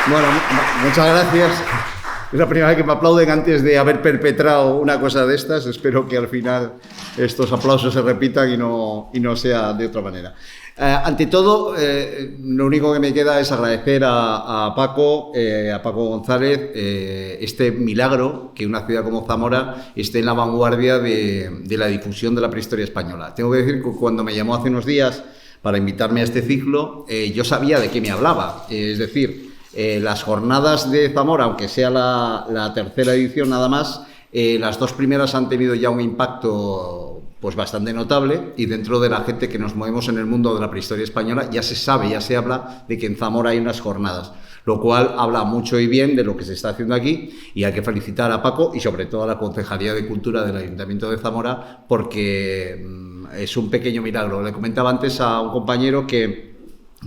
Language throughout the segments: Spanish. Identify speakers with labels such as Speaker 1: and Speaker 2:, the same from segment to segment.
Speaker 1: Bueno, muchas gracias. Es la primera vez que me aplauden antes de haber perpetrado una cosa de estas. Espero que al final estos aplausos se repitan y no sea de otra manera. Ante todo, lo único que me queda es agradecer a Paco González, este milagro que una ciudad como Zamora esté en la vanguardia de la difusión de la prehistoria española. Tengo que decir que cuando me llamó hace unos días para invitarme a este ciclo, yo sabía de qué me hablaba. Es decir, las jornadas de Zamora, aunque sea la tercera edición nada más, las dos primeras han tenido ya un impacto pues bastante notable, y dentro de la gente que nos movemos en el mundo de la prehistoria española ya se sabe, ya se habla de que en Zamora hay unas jornadas, lo cual habla mucho y bien de lo que se está haciendo aquí, y hay que felicitar a Paco y sobre todo a la Concejalía de Cultura del Ayuntamiento de Zamora, porque es un pequeño milagro. Le comentaba antes a un compañero que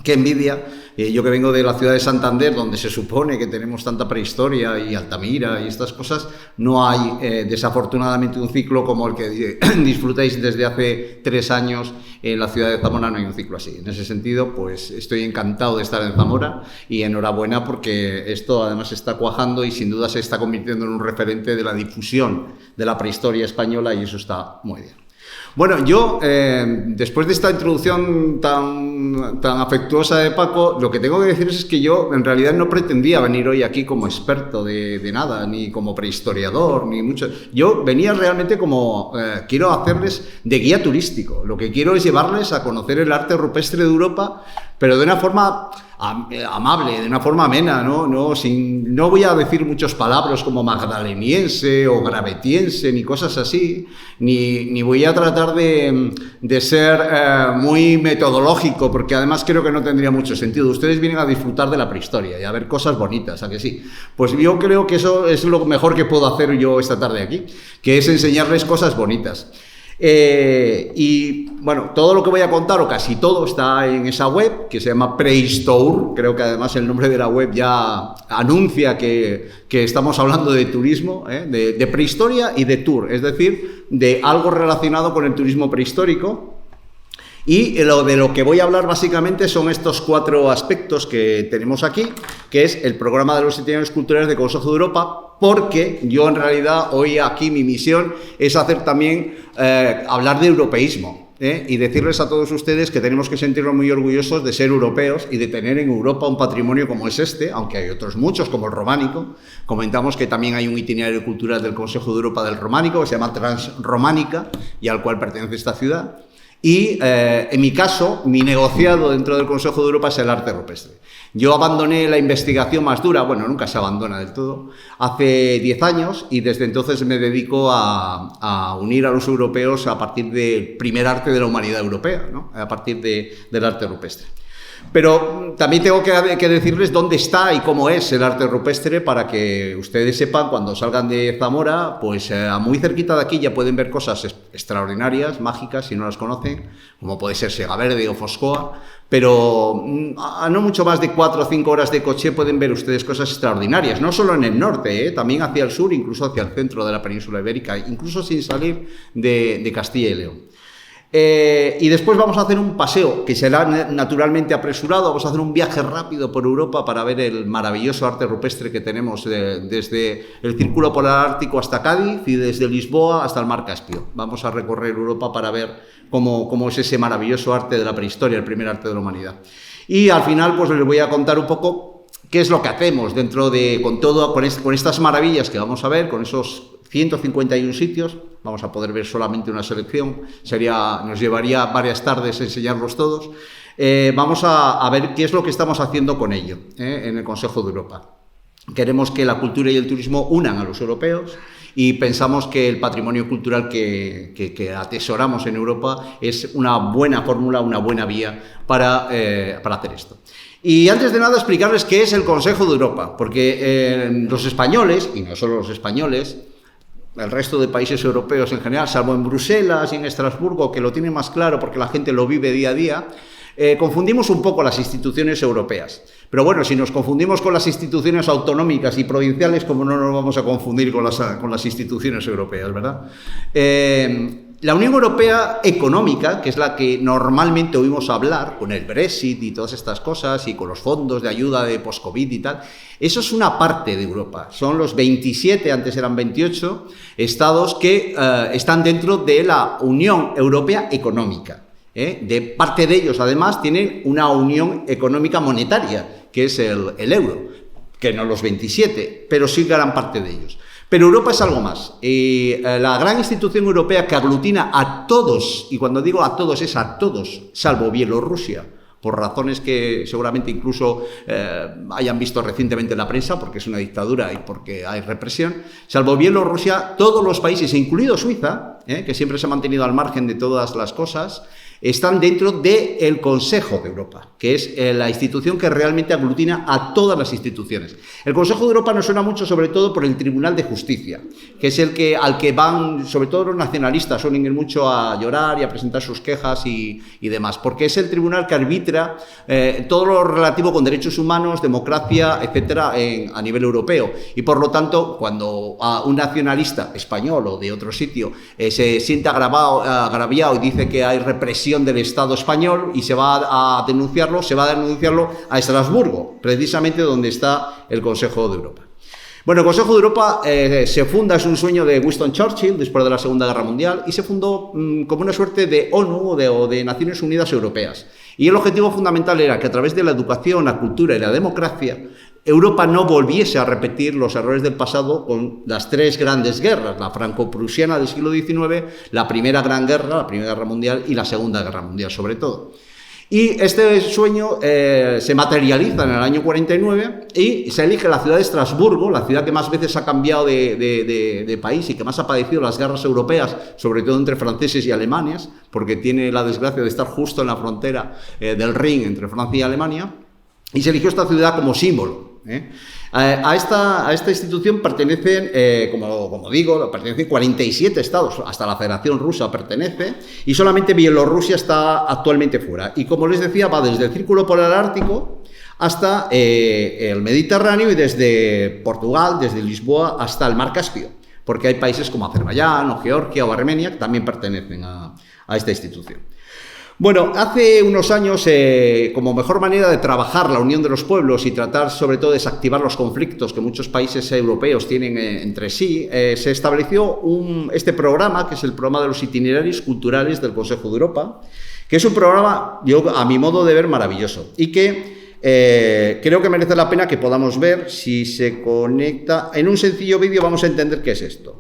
Speaker 1: envidia, yo que vengo de la ciudad de Santander, donde se supone que tenemos tanta prehistoria y Altamira y estas cosas, no hay desafortunadamente un ciclo como el que disfrutáis desde hace 3 años en la ciudad de Zamora. No hay un ciclo así. En ese sentido, pues estoy encantado de estar en Zamora y enhorabuena, porque esto además está cuajando y sin duda se está convirtiendo en un referente de la difusión de la prehistoria española, y eso está muy bien. Bueno, yo, después de esta introducción tan afectuosa de Paco, lo que tengo que deciros es que yo en realidad no pretendía venir hoy aquí como experto de nada, ni como prehistoriador, ni mucho. Yo venía realmente como, quiero hacerles de guía turístico. Lo que quiero es llevarles a conocer el arte rupestre de Europa, pero de una forma amable, de una forma amena, ¿no? No voy a decir muchos palabras como magdaleniense o gravetiense ni cosas así, ni voy a tratar de ser muy metodológico, porque además creo que no tendría mucho sentido. Ustedes vienen a disfrutar de la prehistoria y a ver cosas bonitas, ¿a que sí? Pues yo creo que eso es lo mejor que puedo hacer yo esta tarde aquí, que es enseñarles cosas bonitas. Y bueno, todo lo que voy a contar, o casi todo, está en esa web que se llama Prehistour. Creo que además el nombre de la web ya anuncia que estamos hablando de turismo, de prehistoria y de tour, es decir, de algo relacionado con el turismo prehistórico. Y de lo que voy a hablar básicamente son estos 4 aspectos que tenemos aquí, que es el programa de los itinerarios culturales del Consejo de Europa, porque yo en realidad hoy aquí mi misión es hacer también, hablar de europeísmo, y decirles a todos ustedes que tenemos que sentirnos muy orgullosos de ser europeos y de tener en Europa un patrimonio como es este, aunque hay otros muchos, como el románico. Comentamos que también hay un itinerario cultural del Consejo de Europa del románico, que se llama Transrománica, y al cual pertenece esta ciudad. Y en mi caso, mi negociado dentro del Consejo de Europa es el arte rupestre. Yo abandoné la investigación más dura, bueno, nunca se abandona del todo, hace 10 años, y desde entonces me dedico a unir a los europeos a partir del primer arte de la humanidad europea, ¿no? A partir del arte rupestre. Pero también tengo que decirles dónde está y cómo es el arte rupestre, para que ustedes sepan, cuando salgan de Zamora, pues muy cerquita de aquí ya pueden ver cosas extraordinarias, mágicas, si no las conocen, como puede ser Segaverde o Foscoa, pero a no mucho más de 4 o 5 horas de coche pueden ver ustedes cosas extraordinarias, no solo en el norte, también hacia el sur, incluso hacia el centro de la península ibérica, incluso sin salir de Castilla y León. Y después vamos a hacer un paseo que será naturalmente apresurado. Vamos a hacer un viaje rápido por Europa para ver el maravilloso arte rupestre que tenemos desde el Círculo Polar Ártico hasta Cádiz y desde Lisboa hasta el Mar Caspio. Vamos a recorrer Europa para ver cómo es ese maravilloso arte de la prehistoria, el primer arte de la humanidad. Y al final pues les voy a contar un poco qué es lo que hacemos con estas maravillas que vamos a ver, con esos 151 sitios. Vamos a poder ver solamente una selección, nos llevaría varias tardes enseñarlos todos. Vamos a ver qué es lo que estamos haciendo con ello en el Consejo de Europa. Queremos que la cultura y el turismo unan a los europeos, y pensamos que el patrimonio cultural que atesoramos en Europa es una buena fórmula, una buena vía para hacer esto. Y antes de nada explicarles qué es el Consejo de Europa, porque los españoles, y no solo los españoles, el resto de países europeos en general, salvo en Bruselas y en Estrasburgo, que lo tienen más claro porque la gente lo vive día a día, confundimos un poco las instituciones europeas. Pero bueno, si nos confundimos con las instituciones autonómicas y provinciales, ¿cómo no nos vamos a confundir con las instituciones europeas, verdad? La Unión Europea económica, que es la que normalmente oímos hablar, con el Brexit y todas estas cosas, y con los fondos de ayuda de post-COVID y tal, eso es una parte de Europa. Son los 27, antes eran 28, estados que están dentro de la Unión Europea económica. De parte de ellos, además, tienen una unión económica monetaria, que es el euro, que no los 27, pero sí gran parte de ellos. Pero Europa es algo más. La gran institución europea que aglutina a todos, y cuando digo a todos es a todos, salvo Bielorrusia, por razones que seguramente incluso hayan visto recientemente en la prensa, porque es una dictadura y porque hay represión, salvo Bielorrusia, todos los países, incluido Suiza, que siempre se ha mantenido al margen de todas las cosas, están dentro del Consejo de Europa, que es la institución que realmente aglutina a todas las instituciones. El Consejo de Europa nos suena mucho, sobre todo, por el Tribunal de Justicia, que es al que van, sobre todo los nacionalistas, suelen ir mucho a llorar y a presentar sus quejas y demás, porque es el tribunal que arbitra todo lo relativo con derechos humanos, democracia, etcétera, a nivel europeo. Y, por lo tanto, cuando un nacionalista español o de otro sitio se siente agraviado y dice que hay represión del Estado español y se va a denunciarlo a Estrasburgo, precisamente donde está el Consejo de Europa. Bueno, el Consejo de Europa se funda, es un sueño de Winston Churchill después de la Segunda Guerra Mundial, y se fundó como una suerte de ONU o de Naciones Unidas Europeas. Y el objetivo fundamental era que a través de la educación, la cultura y la democracia, Europa no volviese a repetir los errores del pasado con las tres grandes guerras, la franco-prusiana del siglo XIX, la Primera Gran Guerra, la Primera Guerra Mundial y la Segunda Guerra Mundial sobre todo. Y este sueño se materializa en el año 49 y se elige la ciudad de Estrasburgo, la ciudad que más veces ha cambiado de país y que más ha padecido las guerras europeas, sobre todo entre franceses y alemanes, porque tiene la desgracia de estar justo en la frontera del Rin entre Francia y Alemania, y se eligió esta ciudad como símbolo. A esta institución pertenecen, como digo, pertenecen 47 estados, hasta la Federación Rusa pertenece, y solamente Bielorrusia está actualmente fuera. Y como les decía, va desde el Círculo Polar Ártico hasta el Mediterráneo y desde Portugal, desde Lisboa hasta el Mar Caspio, porque hay países como Azerbaiyán o Georgia o Armenia que también pertenecen a esta institución. Bueno, hace unos años, como mejor manera de trabajar la unión de los pueblos y tratar sobre todo de desactivar los conflictos que muchos países europeos tienen entre sí, se estableció este programa, que es el programa de los itinerarios culturales del Consejo de Europa, que es un programa, yo a mi modo de ver, maravilloso y que creo que merece la pena que podamos ver. Si se conecta en un sencillo vídeo vamos a entender qué es esto.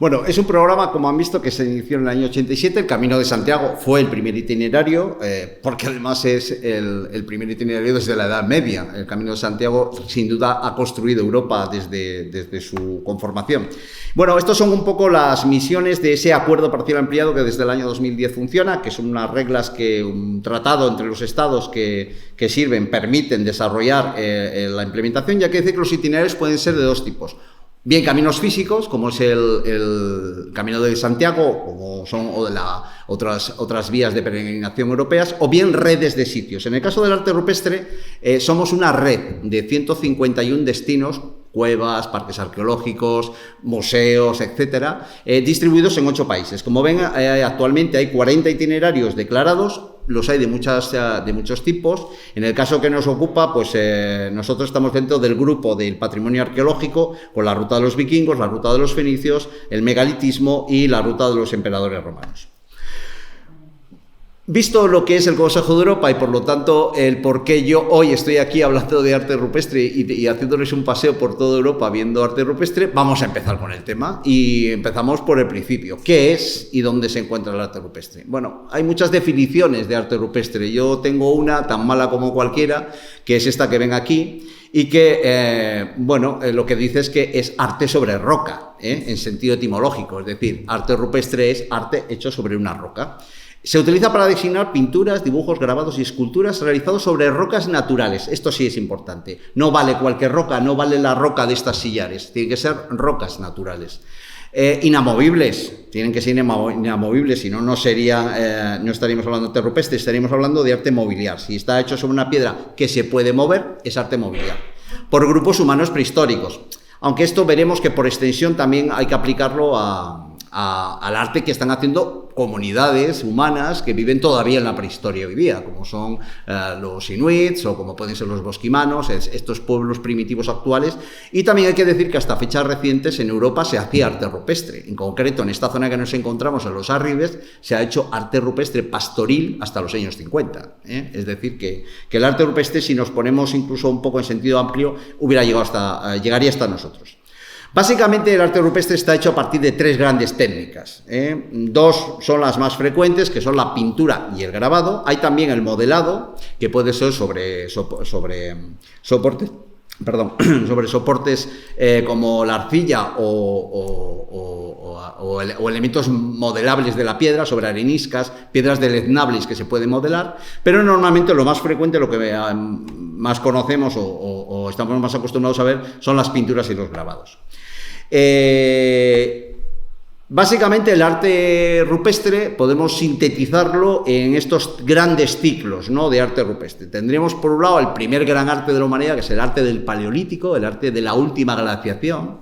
Speaker 1: Bueno, es un programa, como han visto, que se inició en el año 87. El Camino de Santiago fue el primer itinerario, porque además es el primer itinerario desde la Edad Media. El Camino de Santiago, sin duda, ha construido Europa desde su conformación. Bueno, estas son un poco las misiones de ese acuerdo parcial ampliado que desde el año 2010 funciona, que son unas reglas un tratado entre los estados que permiten desarrollar la implementación, ya que dice que los itinerarios pueden ser de dos tipos. Bien caminos físicos, como es el Camino de Santiago, como son otras vías de peregrinación europeas, o bien redes de sitios. En el caso del arte rupestre, somos una red de 151 destinos, cuevas, parques arqueológicos, museos, etcétera, distribuidos en 8 países. Como ven, actualmente hay 40 itinerarios declarados. Los hay de muchos tipos. En el caso que nos ocupa, pues nosotros estamos dentro del grupo del patrimonio arqueológico, con la ruta de los vikingos, la ruta de los fenicios, el megalitismo y la ruta de los emperadores romanos. Visto lo que es el Consejo de Europa y por lo tanto el por qué yo hoy estoy aquí hablando de arte rupestre y haciéndoles un paseo por toda Europa viendo arte rupestre, vamos a empezar con el tema y empezamos por el principio. ¿Qué es y dónde se encuentra el arte rupestre? Bueno, hay muchas definiciones de arte rupestre. Yo tengo una tan mala como cualquiera, que es esta que ven aquí, y que, lo que dice es que es arte sobre roca, en sentido etimológico, es decir, arte rupestre es arte hecho sobre una roca. Se utiliza para designar pinturas, dibujos, grabados y esculturas realizados sobre rocas naturales. Esto sí es importante. No vale cualquier roca, no vale la roca de estas sillares. Tienen que ser rocas naturales. Inamovibles. Tienen que ser inamovibles, si no, no estaríamos hablando de arte rupestre, estaríamos hablando de arte mobiliar. Si está hecho sobre una piedra que se puede mover, es arte mobiliar. Por grupos humanos prehistóricos. Aunque esto veremos que por extensión también hay que aplicarlo al arte que están haciendo comunidades humanas que viven todavía en la prehistoria hoy día, como son los inuits o como pueden ser los bosquimanos, estos pueblos primitivos actuales. Y también hay que decir que hasta fechas recientes en Europa se hacía arte rupestre. En concreto, en esta zona que nos encontramos, en los Arribes, se ha hecho arte rupestre pastoril hasta los años 50. Es decir, que el arte rupestre, si nos ponemos incluso un poco en sentido amplio, llegaría hasta nosotros. Básicamente el arte rupestre está hecho a partir de 3 grandes técnicas. 2 son las más frecuentes, que son la pintura y el grabado. Hay también el modelado, que puede ser sobre soportes como la arcilla o elementos modelables de la piedra, sobre areniscas, piedras deleznables que se pueden modelar, pero normalmente lo más frecuente, lo que más conocemos o estamos más acostumbrados a ver, son las pinturas y los grabados. Básicamente el arte rupestre podemos sintetizarlo en estos grandes ciclos, ¿no?, de arte rupestre. Tendríamos por un lado el primer gran arte de la humanidad, que es el arte del Paleolítico, el arte de la última glaciación.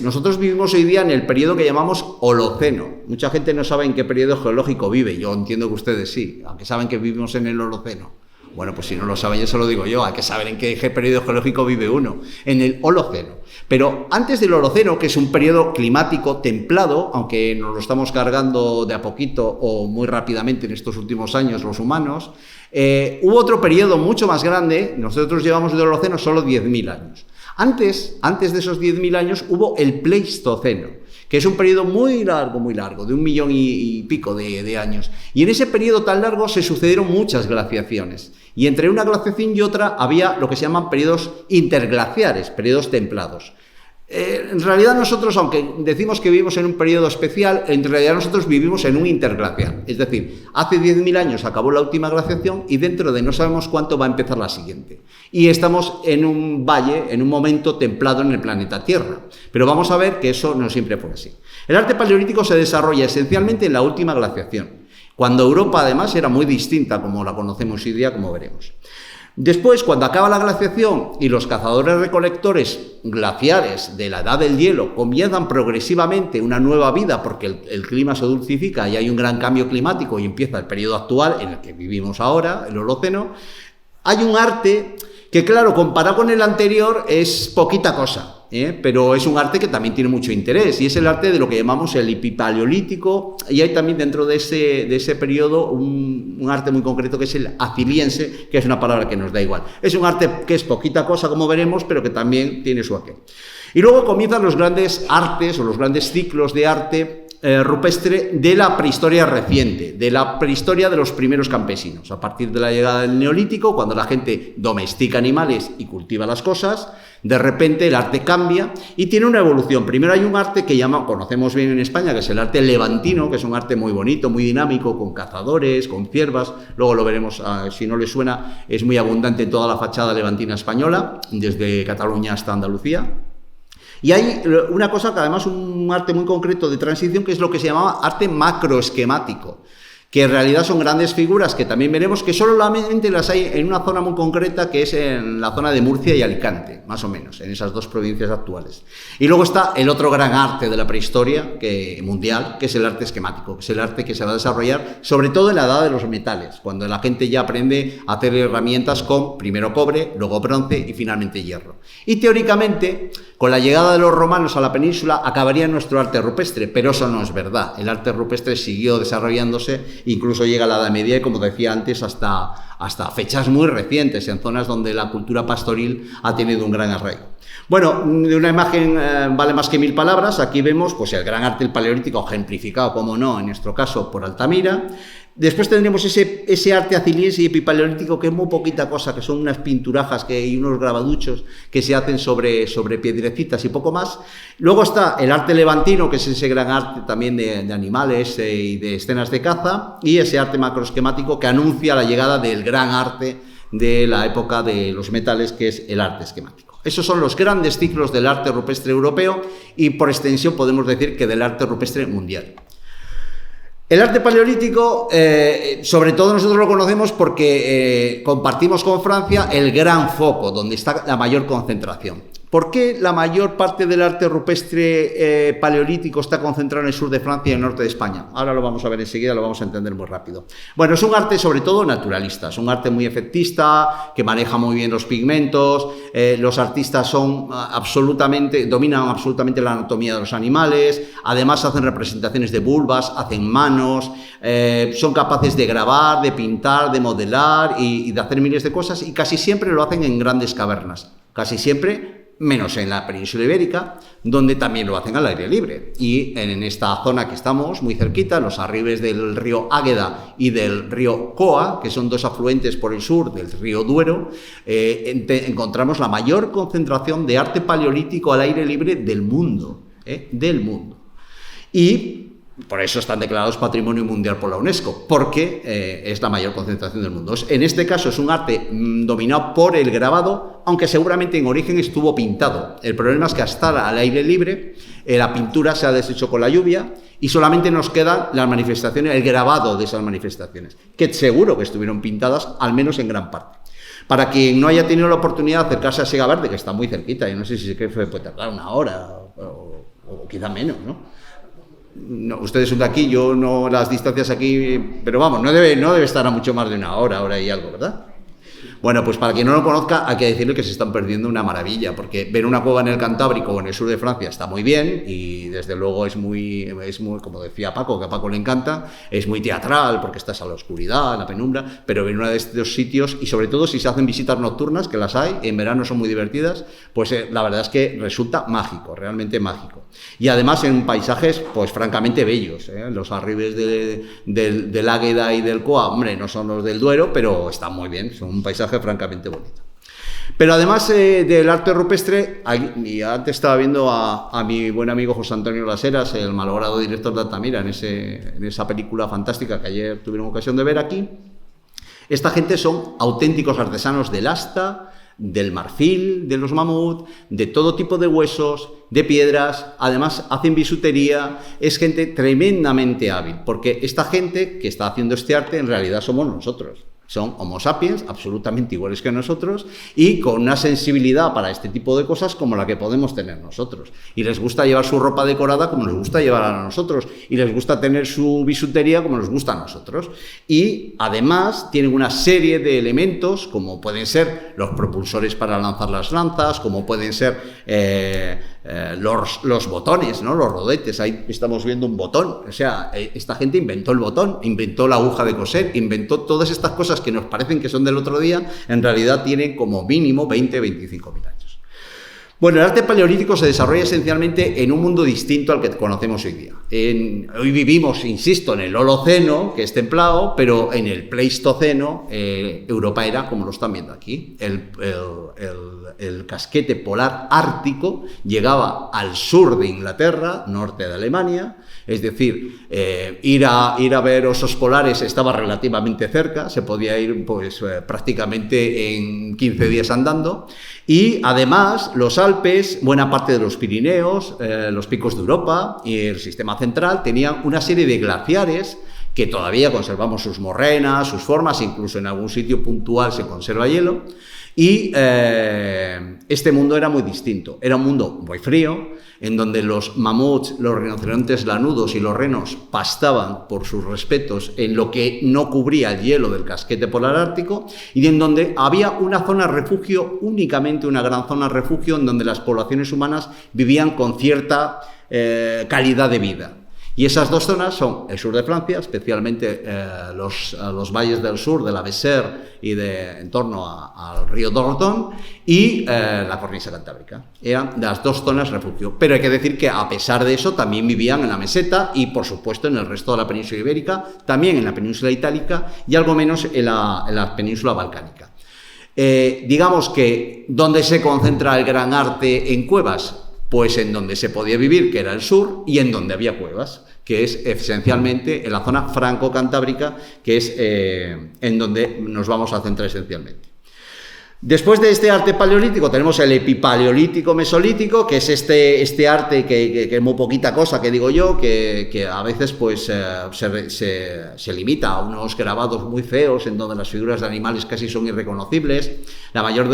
Speaker 1: Nosotros vivimos hoy día en el periodo que llamamos Holoceno. Mucha gente no sabe en qué periodo geológico vive. Yo entiendo que ustedes sí, aunque saben que vivimos en el Holoceno. Bueno, pues si no lo saben, ya se lo digo yo, hay que saber en qué periodo geológico vive uno, en el Holoceno. Pero antes del Holoceno, que es un periodo climático templado, aunque nos lo estamos cargando de a poquito o muy rápidamente en estos últimos años los humanos, hubo otro periodo mucho más grande. Nosotros llevamos del Holoceno solo 10.000 años. Antes de esos 10.000 años hubo el Pleistoceno, que es un periodo muy largo, de 1 millón y pico de años. Y en ese periodo tan largo se sucedieron muchas glaciaciones. Y entre una glaciación y otra había lo que se llaman periodos interglaciares, periodos templados. En realidad nosotros, aunque decimos que vivimos en un periodo especial, en realidad nosotros vivimos en un interglacial. Es decir, hace 10.000 años acabó la última glaciación y dentro de no sabemos cuánto va a empezar la siguiente. Y estamos en un valle, en un momento templado en el planeta Tierra. Pero vamos a ver que eso no siempre fue así. El arte paleolítico se desarrolla esencialmente en la última glaciación, cuando Europa además era muy distinta como la conocemos hoy día, como veremos. Después, cuando acaba la glaciación y los cazadores-recolectores glaciares de la edad del hielo comienzan progresivamente una nueva vida porque el clima se dulcifica y hay un gran cambio climático y empieza el periodo actual en el que vivimos ahora, el Holoceno, hay un arte que, claro, comparado con el anterior es poquita cosa, pero es un arte que también tiene mucho interés y es el arte de lo que llamamos el hipipaleolítico, y hay también dentro de ese periodo un arte muy concreto que es el aziliense, que es una palabra que nos da igual. Es un arte que es poquita cosa, como veremos, pero que también tiene su aquel. Y luego comienzan los grandes artes o los grandes ciclos de arte rupestre de la prehistoria reciente, de la prehistoria de los primeros campesinos. A partir de la llegada del Neolítico, cuando la gente domestica animales y cultiva las cosas, de repente el arte cambia y tiene una evolución. Primero hay un arte que conocemos bien en España, que es el arte levantino, que es un arte muy bonito, muy dinámico, con cazadores, con ciervas. Luego lo veremos, si no les suena, es muy abundante en toda la fachada levantina española, desde Cataluña hasta Andalucía. Y hay una cosa que además un arte muy concreto de transición, que es lo que se llamaba arte macroesquemático, que en realidad son grandes figuras que también veremos, que solamente las hay en una zona muy concreta, que es en la zona de Murcia y Alicante, más o menos, en esas dos provincias actuales. Y luego está el otro gran arte de la prehistoria mundial, que es el arte esquemático, que es el arte que se va a desarrollar sobre todo en la edad de los metales, cuando la gente ya aprende a hacer herramientas con primero cobre, luego bronce y finalmente hierro. Y teóricamente, con la llegada de los romanos a la península, acabaría nuestro arte rupestre, pero eso no es verdad. El arte rupestre siguió desarrollándose, incluso llega a la Edad Media y, como decía antes, hasta fechas muy recientes, en zonas donde la cultura pastoril ha tenido un gran arraigo. Bueno, de una imagen vale más que 1000 palabras. Aquí vemos pues, el gran arte del Paleolítico, ejemplificado, como no, en nuestro caso, por Altamira. Después tendremos ese arte aziliense y epipaleolítico, que es muy poquita cosa, que son unas pinturajas y unos grabaduchos que se hacen sobre piedrecitas y poco más. Luego está el arte levantino, que es ese gran arte también de animales y de escenas de caza, y ese arte macroesquemático que anuncia la llegada del gran arte de la época de los metales, que es el arte esquemático. Esos son los grandes ciclos del arte rupestre europeo y, por extensión, podemos decir que del arte rupestre mundial. El arte paleolítico, sobre todo nosotros lo conocemos porque compartimos con Francia el gran foco, donde está la mayor concentración. ¿Por qué la mayor parte del arte rupestre paleolítico está concentrado en el sur de Francia y en el norte de España? Ahora lo vamos a ver enseguida, lo vamos a entender muy rápido. Bueno, es un arte sobre todo naturalista, es un arte muy efectista, que maneja muy bien los pigmentos, los artistas dominan absolutamente la anatomía de los animales, además hacen representaciones de vulvas, hacen manos, son capaces de grabar, de pintar, de modelar y de hacer miles de cosas, y casi siempre lo hacen en grandes cavernas, casi siempre, menos en la península ibérica, donde también lo hacen al aire libre. Y en esta zona que estamos, muy cerquita, en los arribes del río Águeda y del río Coa, que son dos afluentes por el sur del río Duero, encontramos la mayor concentración de arte paleolítico al aire libre del mundo. Y por eso están declarados Patrimonio Mundial por la UNESCO, porque es la mayor concentración del mundo. En este caso es un arte dominado por el grabado, aunque seguramente en origen estuvo pintado. El problema es que hasta al aire libre la pintura se ha deshecho con la lluvia y solamente nos quedan las manifestaciones, el grabado de esas manifestaciones, que seguro que estuvieron pintadas, al menos en gran parte. Para quien no haya tenido la oportunidad de acercarse a Segaverde, que está muy cerquita, yo no sé si puede tardar una hora o quizá menos, ¿no? No, ustedes son de aquí, yo no, las distancias aquí, pero vamos, no debe estar a mucho más de una hora y algo, ¿verdad? Bueno, pues para quien no lo conozca, hay que decirle que se están perdiendo una maravilla, porque ver una cueva en el Cantábrico o en el sur de Francia está muy bien, y desde luego es muy, como decía Paco, que a Paco le encanta, es muy teatral, porque estás a la oscuridad, a la penumbra, pero ver uno de estos sitios, y sobre todo si se hacen visitas nocturnas, que las hay, en verano son muy divertidas, pues la verdad es que resulta mágico, realmente mágico. Y además en paisajes, pues francamente bellos, los arribes del Águeda y del Coa, hombre, no son los del Duero, pero están muy bien, son un paisaje francamente bonito. Pero además del arte rupestre, y antes estaba viendo a mi buen amigo José Antonio Las Heras, el malogrado director de Altamira, en esa película fantástica que ayer tuvieron ocasión de ver aquí. Esta gente son auténticos artesanos del asta, del marfil, de los mamut, de todo tipo de huesos, de piedras, además hacen bisutería, es gente tremendamente hábil, porque esta gente que está haciendo este arte en realidad somos nosotros. Son homo sapiens, absolutamente iguales que nosotros, y con una sensibilidad para este tipo de cosas como la que podemos tener nosotros. Y les gusta llevar su ropa decorada como nos gusta llevar a nosotros, y les gusta tener su bisutería como nos gusta a nosotros. Y además tienen una serie de elementos, como pueden ser los propulsores para lanzar las lanzas, como pueden ser los botones, ¿no? Los rodetes. Ahí estamos viendo un botón. O sea, esta gente inventó el botón, inventó la aguja de coser, inventó todas estas cosas que nos parecen que son del otro día, en realidad tienen como mínimo 20-25.000 años. Bueno, el arte paleolítico se desarrolla esencialmente en un mundo distinto al que conocemos hoy día. Hoy vivimos, insisto, en el Holoceno, que es templado, pero en el Pleistoceno, Europa era como lo están viendo aquí. El casquete polar ártico llegaba al sur de Inglaterra, norte de Alemania, es decir, ir a ver osos polares estaba relativamente cerca, se podía ir pues, prácticamente en 15 días andando, y además los Alpes, buena parte de los Pirineos, los picos de Europa y el sistema central tenían una serie de glaciares que todavía conservamos sus morrenas, sus formas, incluso en algún sitio puntual se conserva hielo. Y este mundo era muy distinto, era un mundo muy frío, en donde los mamuts, los rinocerontes lanudos y los renos pastaban por sus respetos en lo que no cubría el hielo del casquete polar ártico, y en donde había una zona refugio, únicamente una gran zona refugio, en donde las poblaciones humanas vivían con cierta calidad de vida. Y esas dos zonas son el sur de Francia, especialmente los valles del sur, de la Vézère y en torno al río Dordogne, y la cornisa cantábrica. Eran las dos zonas refugio. Pero hay que decir que a pesar de eso también vivían en la meseta y, por supuesto, en el resto de la península ibérica, también en la península itálica y algo menos en la península balcánica. Digamos que, ¿dónde se concentra el gran arte en cuevas? Pues en donde se podía vivir, que era el sur, y en donde había cuevas, que es esencialmente en la zona franco-cantábrica, que es en donde nos vamos a centrar esencialmente. Después de este arte paleolítico tenemos el epipaleolítico mesolítico, que es este arte que es muy poquita cosa, que digo yo, que a veces pues se limita a unos grabados muy feos en donde las figuras de animales casi son irreconocibles. La mayor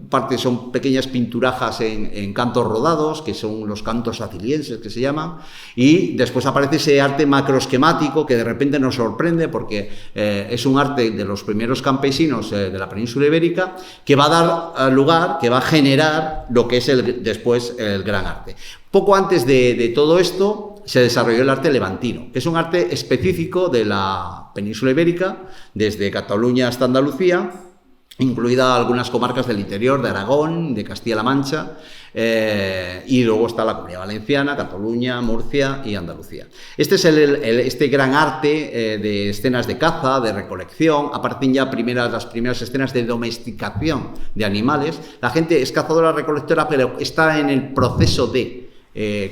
Speaker 1: parte son pequeñas pinturajas en cantos rodados, que son los cantos sicilienses que se llaman, y después aparece ese arte macroesquemático que de repente nos sorprende porque es un arte de los primeros campesinos de la península ibérica, que va a dar lugar, que va a generar lo que es después el gran arte. Poco antes de todo esto se desarrolló el arte levantino, que es un arte específico de la península ibérica, desde Cataluña hasta Andalucía, incluida algunas comarcas del interior, de Aragón, de Castilla-La Mancha, y luego está la Comunidad Valenciana, Cataluña, Murcia y Andalucía. Este es este gran arte de escenas de caza, de recolección. Aparecen ya las primeras escenas de domesticación de animales. La gente es cazadora, recolectora, pero está en el proceso de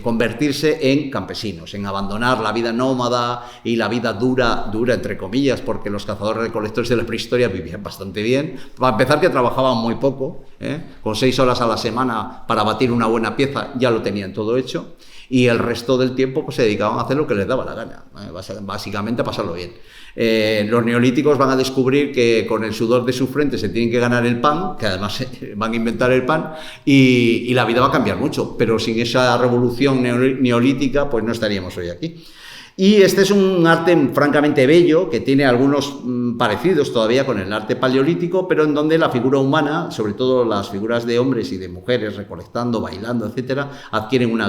Speaker 1: convertirse en campesinos, en abandonar la vida nómada y la vida dura entre comillas, porque los cazadores recolectores de la prehistoria vivían bastante bien. Para empezar, que trabajaban muy poco, con 6 horas a la semana para batir una buena pieza ya lo tenían todo hecho, y el resto del tiempo pues se dedicaban a hacer lo que les daba la gana, básicamente a pasarlo bien. Los neolíticos van a descubrir que con el sudor de su frente se tienen que ganar el pan, que además van a inventar el pan, y la vida va a cambiar mucho, pero sin esa revolución neolítica pues no estaríamos hoy aquí. Y este es un arte francamente bello, que tiene algunos parecidos todavía con el arte paleolítico, pero en donde la figura humana, sobre todo las figuras de hombres y de mujeres recolectando, bailando, etcétera, adquieren un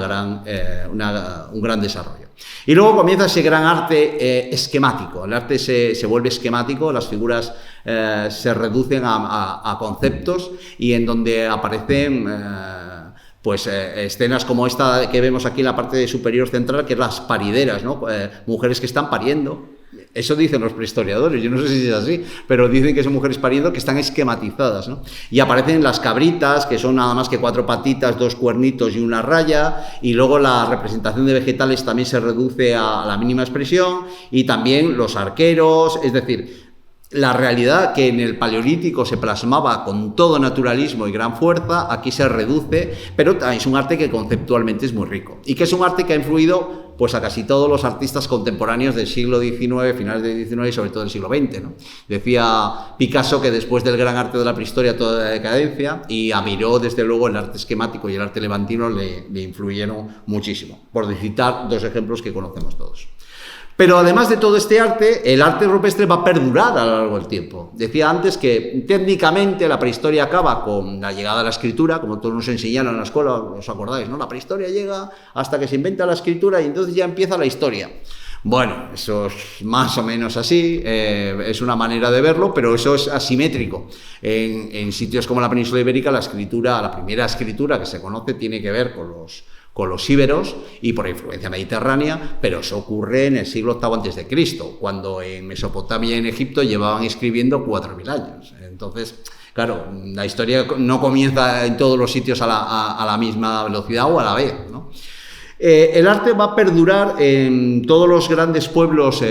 Speaker 1: gran desarrollo. Y luego comienza ese gran arte esquemático. El arte se vuelve esquemático, las figuras se reducen a conceptos, y en donde aparecen escenas como esta que vemos aquí en la parte superior central, que es las parideras, ¿no? Mujeres que están pariendo. Eso dicen los prehistoriadores, yo no sé si es así, pero dicen que son mujeres pariendo que están esquematizadas, ¿no? Y aparecen las cabritas, que son nada más que 4 patitas, 2 cuernitos y una raya, y luego la representación de vegetales también se reduce a la mínima expresión, y también los arqueros, es decir, la realidad que en el Paleolítico se plasmaba con todo naturalismo y gran fuerza, aquí se reduce, pero es un arte que conceptualmente es muy rico, y que es un arte que ha influido pues a casi todos los artistas contemporáneos del siglo XIX, finales del XIX y sobre todo del siglo XX, ¿no? Decía Picasso que después del gran arte de la prehistoria toda la decadencia, y a Miró, desde luego, el arte esquemático y el arte levantino le influyeron muchísimo, por citar 2 ejemplos que conocemos todos. Pero además de todo este arte, el arte rupestre va a perdurar a lo largo del tiempo. Decía antes que técnicamente la prehistoria acaba con la llegada de la escritura, como todos nos enseñaron en la escuela, ¿os acordáis, no? La prehistoria llega hasta que se inventa la escritura y entonces ya empieza la historia. Bueno, eso es más o menos así, es una manera de verlo, pero eso es asimétrico. En sitios como la península ibérica, la primera escritura que se conoce tiene que ver con los íberos y por influencia mediterránea, pero eso ocurre en el siglo VIII a.C., cuando en Mesopotamia y en Egipto llevaban escribiendo 4.000 años. Entonces, claro, la historia no comienza en todos los sitios a la misma velocidad o a la vez, ¿no? El arte va a perdurar en todos los grandes pueblos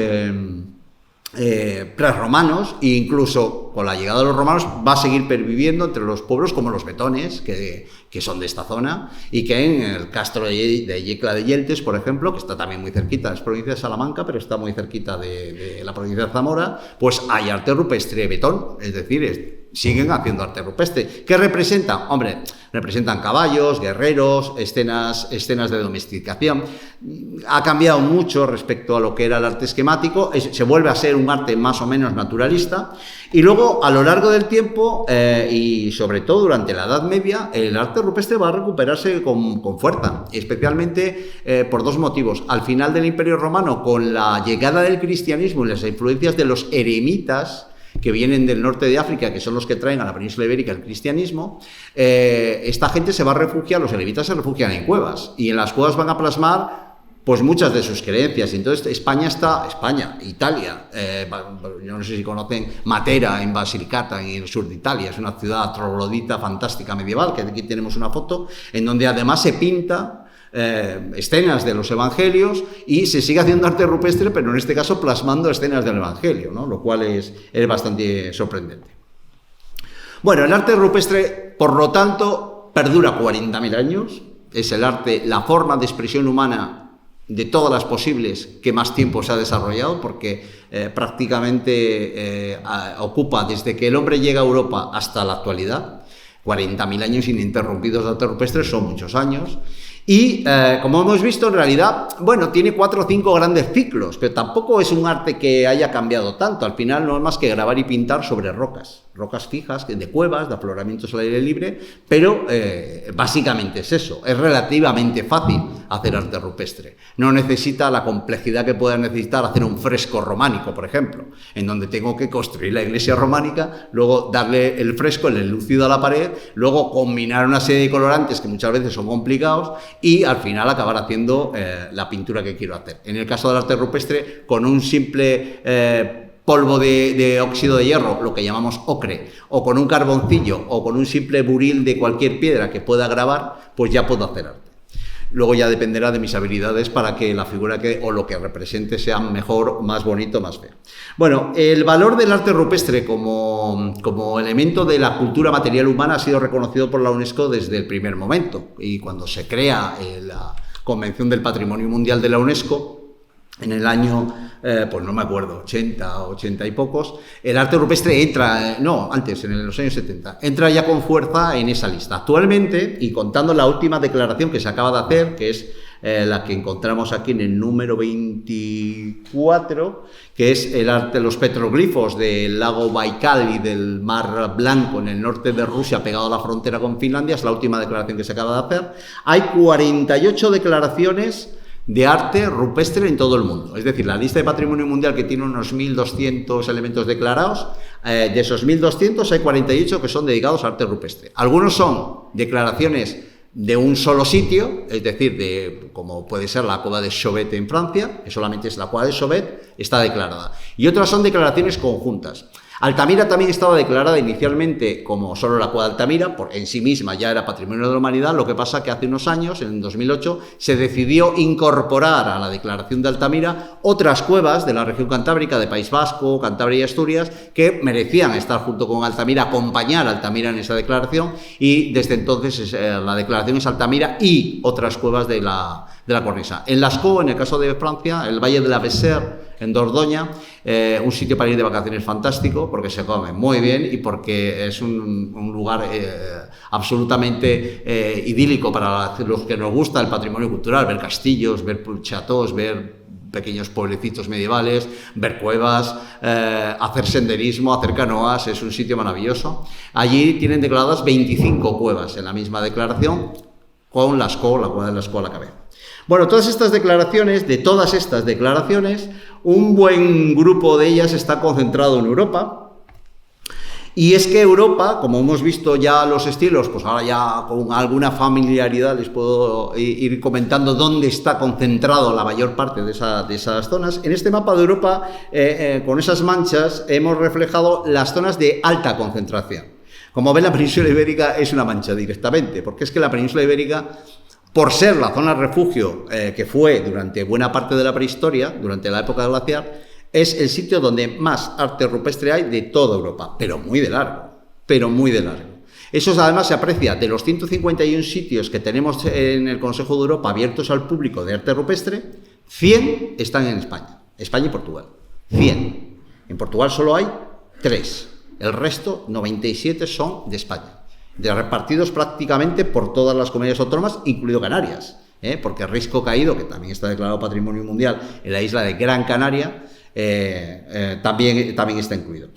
Speaker 1: prerromanos, e incluso con la llegada de los romanos va a seguir perviviendo entre los pueblos como los betones, que son de esta zona, y que en el castro de Yecla de Yeltes, por ejemplo, que está también muy cerquita, es provincia de Salamanca, pero está muy cerquita de la provincia de Zamora, pues hay arte rupestre betón, es decir, siguen haciendo arte rupestre. ¿Qué representan? Hombre, representan caballos, guerreros, escenas de domesticación. Ha cambiado mucho respecto a lo que era el arte esquemático, se vuelve a ser un arte más o menos naturalista, y luego a lo largo del tiempo y sobre todo durante la Edad Media, el arte rupestre va a recuperarse con fuerza, especialmente por dos motivos. Al final del Imperio Romano, con la llegada del cristianismo y las influencias de los eremitas que vienen del norte de África, que son los que traen a la península ibérica el cristianismo, esta gente se va a refugiar, los eremitas se refugian en cuevas, y en las cuevas van a plasmar pues muchas de sus creencias. Entonces Italia, yo no sé si conocen Matera en Basilicata, en el sur de Italia, es una ciudad troglodita fantástica medieval, que aquí tenemos una foto, en donde además se pinta escenas de los evangelios y se sigue haciendo arte rupestre, pero en este caso plasmando escenas del evangelio, ¿no? Lo cual es bastante sorprendente. Bueno, el arte rupestre, por lo tanto, perdura 40.000 años, es el arte, la forma de expresión humana de todas las posibles que más tiempo se ha desarrollado, porque prácticamente ocupa desde que el hombre llega a Europa hasta la actualidad. 40.000 años ininterrumpidos de arte rupestre son muchos años. Y, como hemos visto, en realidad, bueno, tiene 4 o 5 grandes ciclos, pero tampoco es un arte que haya cambiado tanto. Al final no es más que grabar y pintar sobre rocas fijas, de cuevas, de afloramientos al aire libre, pero básicamente es eso. Es relativamente fácil hacer arte rupestre. No necesita la complejidad que pueda necesitar hacer un fresco románico, por ejemplo, en donde tengo que construir la iglesia románica, luego darle el fresco, el enlucido a la pared, luego combinar una serie de colorantes que muchas veces son complicados, y al final acabar haciendo la pintura que quiero hacer. En el caso del arte rupestre, con un simple polvo de óxido de hierro, lo que llamamos ocre, o con un carboncillo, o con un simple buril de cualquier piedra que pueda grabar, pues ya puedo hacer arte. Luego ya dependerá de mis habilidades para que la figura o lo que represente sea mejor, más bonito, más feo. Bueno, el valor del arte rupestre como elemento de la cultura material humana ha sido reconocido por la UNESCO desde el primer momento. Y cuando se crea la Convención del Patrimonio Mundial de la UNESCO, en el año, pues no me acuerdo, 80 y pocos, el arte rupestre entra, en los años 70, entra ya con fuerza en esa lista. Actualmente, y contando la última declaración que se acaba de hacer, que es la que encontramos aquí en el número 24, que es el arte, los petroglifos del lago Baikal y del Mar Blanco en el norte de Rusia, pegado a la frontera con Finlandia, es la última declaración que se acaba de hacer. Hay 48 declaraciones de arte rupestre en todo el mundo. Es decir, la lista de patrimonio mundial, que tiene unos 1.200 elementos declarados, de esos 1.200 hay 48 que son dedicados a arte rupestre. Algunos son declaraciones de un solo sitio, es decir, como puede ser la cueva de Chauvet en Francia, que solamente es la cueva de Chauvet, está declarada. Y otras son declaraciones conjuntas. Altamira también estaba declarada inicialmente como solo la cueva de Altamira, en sí misma ya era patrimonio de la humanidad. Lo que pasa que hace unos años, en 2008, se decidió incorporar a la declaración de Altamira otras cuevas de la región cantábrica, de País Vasco, Cantabria y Asturias, que merecían estar junto con Altamira, acompañar a Altamira en esa declaración, y desde entonces la declaración es Altamira y otras cuevas de la cornisa. En Lascaux, en el caso de Francia, el Valle de la Besère, en Dordoña, un sitio para ir de vacaciones fantástico, porque se come muy bien y porque es un lugar absolutamente idílico para los que nos gusta el patrimonio cultural, ver castillos, ver chateaux, ver pequeños pueblecitos medievales, ver cuevas, hacer senderismo, hacer canoas. Es un sitio maravilloso. Allí tienen declaradas 25 cuevas en la misma declaración, con Lascaux, la cueva de Lascaux a la cabeza. Bueno, todas estas declaraciones, un buen grupo de ellas está concentrado en Europa. Y es que Europa, como hemos visto ya los estilos, pues ahora ya con alguna familiaridad les puedo ir comentando dónde está concentrado la mayor parte de esas zonas. En este mapa de Europa, con esas manchas, hemos reflejado las zonas de alta concentración. Como ven, la península ibérica es una mancha directamente, porque es que la península ibérica, por ser la zona refugio que fue durante buena parte de la prehistoria, durante la época glaciar, es el sitio donde más arte rupestre hay de toda Europa, pero muy de largo. Eso además se aprecia de los 151 sitios que tenemos en el Consejo de Europa abiertos al público de arte rupestre, 100 están en España y Portugal. 100. En Portugal solo hay 3. El resto, 97, son de España, repartidos prácticamente por todas las comunidades autónomas, incluido Canarias, porque Risco Caído, que también está declarado Patrimonio Mundial en la isla de Gran Canaria, también está incluido.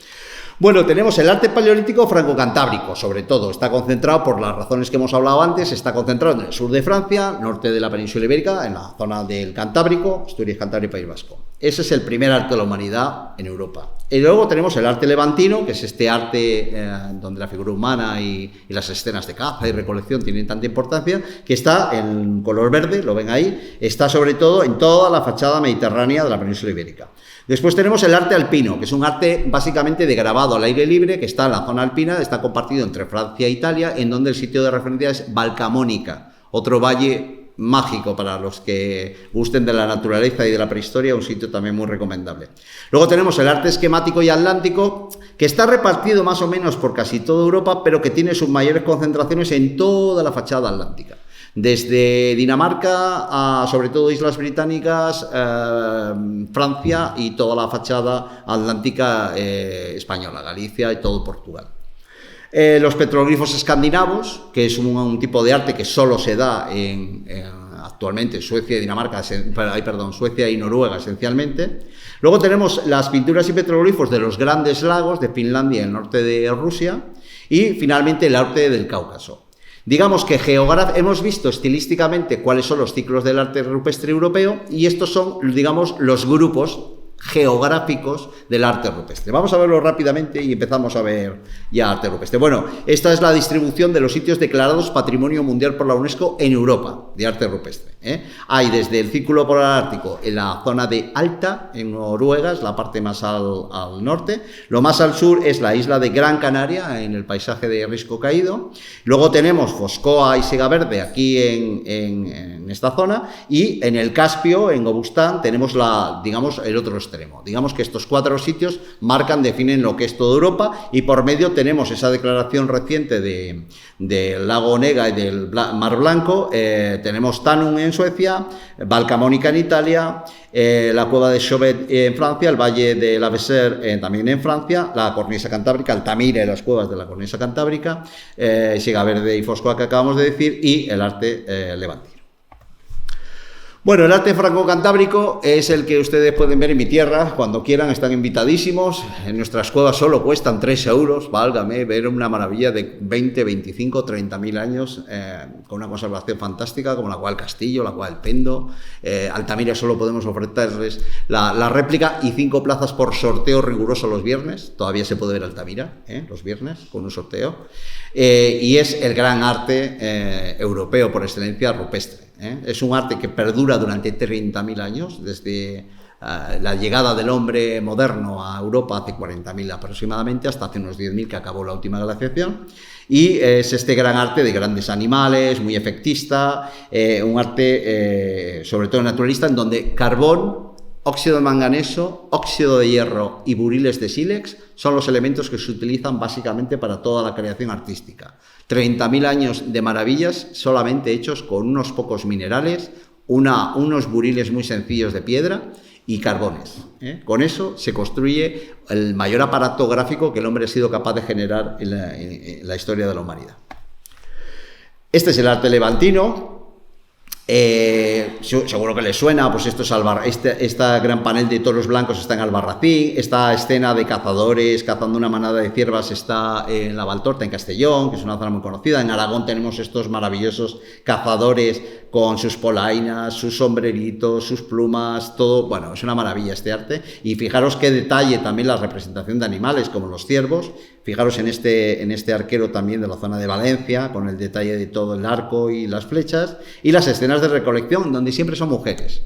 Speaker 1: Bueno, tenemos el arte paleolítico franco-cantábrico, sobre todo, está concentrado por las razones que hemos hablado antes, está concentrado en el sur de Francia, norte de la península ibérica, en la zona del Cantábrico, Asturias, Cantabria y País Vasco. Ese es el primer arte de la humanidad en Europa. Y luego tenemos el arte levantino, que es este arte donde la figura humana y las escenas de caza y recolección tienen tanta importancia, que está en color verde, lo ven ahí, está sobre todo en toda la fachada mediterránea de la península ibérica. Después tenemos el arte alpino, que es un arte básicamente de grabado al aire libre, que está en la zona alpina, está compartido entre Francia e Italia, en donde el sitio de referencia es Valcamonica, otro valle mágico para los que gusten de la naturaleza y de la prehistoria, un sitio también muy recomendable. Luego tenemos el arte esquemático y atlántico, que está repartido más o menos por casi toda Europa, pero que tiene sus mayores concentraciones en toda la fachada atlántica. Desde Dinamarca a, sobre todo, Islas Británicas, Francia y toda la fachada atlántica española, Galicia y todo Portugal. Los petroglifos escandinavos, que es un tipo de arte que solo se da actualmente en Suecia y Dinamarca, Suecia y Noruega esencialmente. Luego tenemos las pinturas y petroglifos de los grandes lagos de Finlandia y el norte de Rusia. Y finalmente el arte del Cáucaso. Digamos que hemos visto estilísticamente cuáles son los ciclos del arte rupestre europeo y estos son, digamos, los grupos geográficos del arte rupestre. Vamos a verlo rápidamente y empezamos a ver ya arte rupestre. Bueno, esta es la distribución de los sitios declarados Patrimonio Mundial por la UNESCO en Europa de arte rupestre. Hay desde el Círculo Polar Ártico en la zona de Alta, en Noruega, es la parte más al norte. Lo más al sur es la isla de Gran Canaria, en el paisaje de Risco Caído. Luego tenemos Foscoa y Siga Verde aquí en esta zona, y en el Caspio, en Gobustán, tenemos digamos, el otro extremo. Digamos que estos 4 sitios definen lo que es toda Europa, y por medio tenemos esa declaración reciente del lago Onega y del Mar Blanco. Tenemos Tanum en Suecia, Valcamonica en Italia, la cueva de Chauvet en Francia, el valle de la Vézère también en Francia, la cornisa cantábrica, Altamira y las cuevas de la cornisa cantábrica, Siga Verde y Foscoa que acabamos de decir, y el arte levantino. Bueno, el arte franco-cantábrico es el que ustedes pueden ver en mi tierra, cuando quieran están invitadísimos. En nuestras cuevas solo cuestan 3 euros, válgame, ver una maravilla de 20, 25, 30.000 años, con una conservación fantástica, como la cueva del Castillo, la cueva del Pendo. Altamira solo podemos ofrecerles la réplica y 5 plazas por sorteo riguroso los viernes. Todavía se puede ver Altamira, los viernes, con un sorteo. Y es el gran arte europeo por excelencia rupestre. Es un arte que perdura durante 30.000 años, desde la llegada del hombre moderno a Europa hace 40.000 aproximadamente, hasta hace unos 10.000 que acabó la última glaciación. Y es este gran arte de grandes animales, muy efectista, un arte sobre todo naturalista, en donde carbón, óxido de manganeso, óxido de hierro y buriles de sílex son los elementos que se utilizan básicamente para toda la creación artística. 30.000 años de maravillas solamente hechos con unos pocos minerales, unos buriles muy sencillos de piedra y carbones. Con eso se construye el mayor aparato gráfico que el hombre ha sido capaz de generar en la historia de la humanidad. Este es el arte levantino. seguro que les suena, pues esto es esta gran panel de toros blancos está en Albarracín, esta escena de cazadores cazando una manada de ciervas está en la Valtorta, en Castellón, que es una zona muy conocida. En Aragón tenemos estos maravillosos cazadores con sus polainas, sus sombreritos, sus plumas, todo, bueno, es una maravilla este arte. Y fijaros qué detalle también la representación de animales, como los ciervos. Fijaros en este arquero también de la zona de Valencia, con el detalle de todo el arco y las flechas, y las escenas de recolección, donde siempre son mujeres.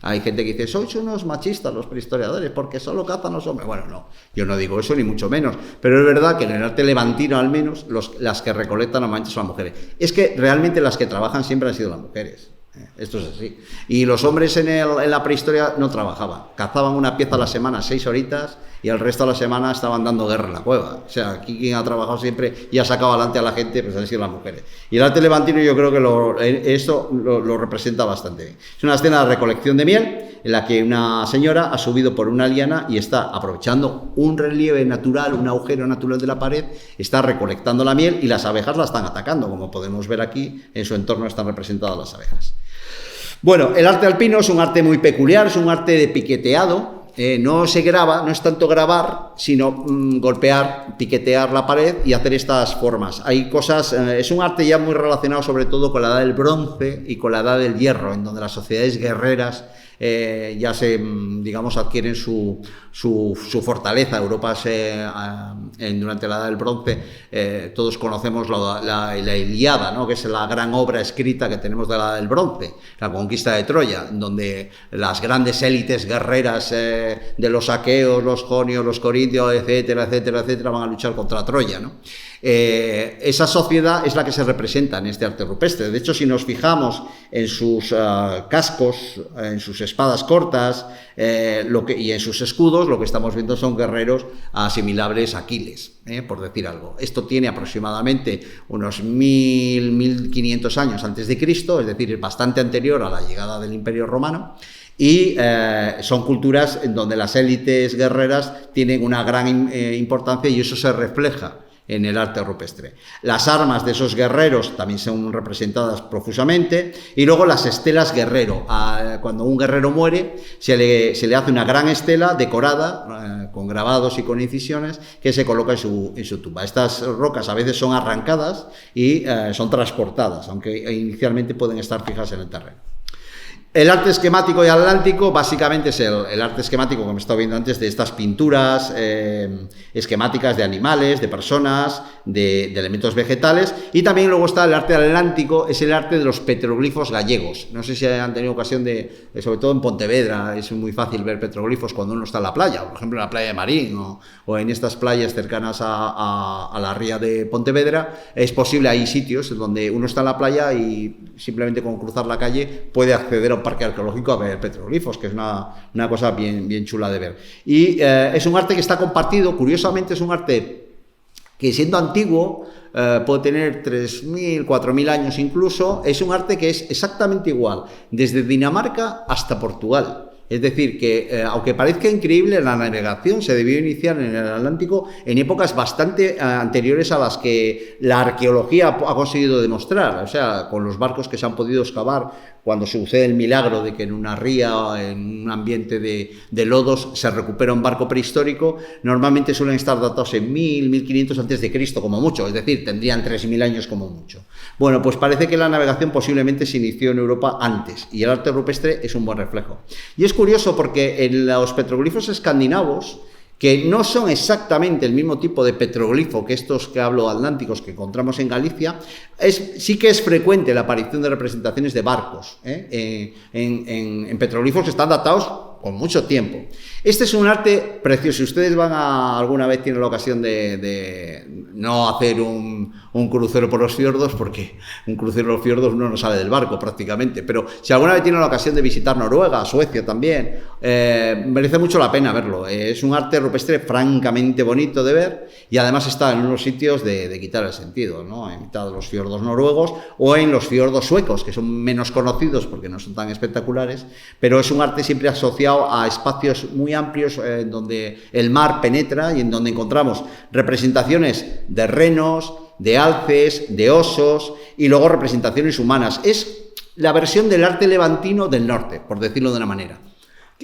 Speaker 1: Hay gente que dice, sois unos machistas los prehistoriadores, porque solo cazan los hombres. Bueno, no, yo no digo eso, ni mucho menos. Pero es verdad que en el arte levantino, al menos, las que recolectan normalmente son las mujeres. Es que realmente las que trabajan siempre han sido las mujeres. Esto es así. Y los hombres en la prehistoria no trabajaban. Cazaban una pieza a la semana, 6 horitas, y el resto de la semana estaban dando guerra en la cueva. O sea, aquí quien ha trabajado siempre y ha sacado adelante a la gente, pues han sido las mujeres. Y el arte levantino yo creo que esto lo representa bastante bien. Es una escena de recolección de miel, en la que una señora ha subido por una liana y está aprovechando un relieve natural, un agujero natural de la pared, está recolectando la miel y las abejas la están atacando. Como podemos ver aquí, en su entorno están representadas las abejas. Bueno, el arte alpino es un arte muy peculiar, es un arte de piqueteado. No se graba, no es tanto grabar, sino golpear, piquetear la pared y hacer estas formas. Hay cosas, es un arte ya muy relacionado sobre todo con la edad del bronce y con la edad del hierro, en donde las sociedades guerreras ya digamos, adquieren su fortaleza. Europa durante la edad del bronce, todos conocemos la Ilíada, ¿no? Que es la gran obra escrita que tenemos de la edad del bronce, la conquista de Troya, donde las grandes élites guerreras de los aqueos, los jonios, los corintios, etcétera, etcétera, etcétera, van a luchar contra Troya, ¿no? Esa sociedad es la que se representa en este arte rupestre. De hecho, si nos fijamos en sus cascos, en sus espadas cortas y en sus escudos, lo que estamos viendo son guerreros asimilables a Aquiles, por decir algo. Esto tiene aproximadamente unos 1500 años antes de Cristo, es decir, bastante anterior a la llegada del Imperio Romano. Y son culturas en donde las élites guerreras tienen una gran importancia y eso se refleja en el arte rupestre. Las armas de esos guerreros también son representadas profusamente, y luego las estelas guerrero. Cuando un guerrero muere, se le hace una gran estela decorada, con grabados y con incisiones, que se coloca en su tumba. Estas rocas a veces son arrancadas y son transportadas, aunque inicialmente pueden estar fijas en el terreno. El arte esquemático y atlántico básicamente es el arte esquemático, como he estado viendo antes, de estas pinturas esquemáticas de animales, de personas, de elementos vegetales, y también luego está el arte atlántico, es el arte de los petroglifos gallegos. No sé si han tenido ocasión sobre todo en Pontevedra, es muy fácil ver petroglifos cuando uno está en la playa, por ejemplo en la playa de Marín o en estas playas cercanas a la ría de Pontevedra. Es posible, hay sitios donde uno está en la playa y simplemente con cruzar la calle puede acceder a un parque arqueológico a ver petroglifos, que es una cosa bien chula de ver. Y es un arte que está compartido, curiosamente es un arte que, siendo antiguo, puede tener 3.000, 4.000 años incluso. Es un arte que es exactamente igual desde Dinamarca hasta Portugal. Es decir, que aunque parezca increíble, la navegación se debió iniciar en el Atlántico en épocas bastante anteriores a las que la arqueología ha conseguido demostrar. O sea, con los barcos que se han podido excavar, cuando sucede el milagro de que en una ría o en un ambiente de lodos se recupera un barco prehistórico, normalmente suelen estar datados en 1000, 1500 antes de Cristo como mucho, es decir, tendrían 3000 años como mucho. Bueno, pues parece que la navegación posiblemente se inició en Europa antes, y el arte rupestre es un buen reflejo. Y es curioso porque en los petroglifos escandinavos, que no son exactamente el mismo tipo de petroglifo que estos que hablo atlánticos que encontramos en Galicia, sí que es frecuente la aparición de representaciones de barcos en petroglifos que están datados con mucho tiempo. Este es un arte precioso. Si ustedes alguna vez tienen la ocasión de no hacer un crucero por los fiordos, porque un crucero por los fiordos uno no sale del barco prácticamente, pero si alguna vez tienen la ocasión de visitar Noruega, Suecia también, merece mucho la pena verlo. Es un arte rupestre francamente bonito de ver, y además está en unos sitios de quitar el sentido, ¿no? En mitad de los fiordos noruegos o en los fiordos suecos, que son menos conocidos porque no son tan espectaculares, pero es un arte siempre asociado a espacios muy amplios en donde el mar penetra y en donde encontramos representaciones de renos, de alces, de osos y luego representaciones humanas. Es la versión del arte levantino del norte, por decirlo de una manera.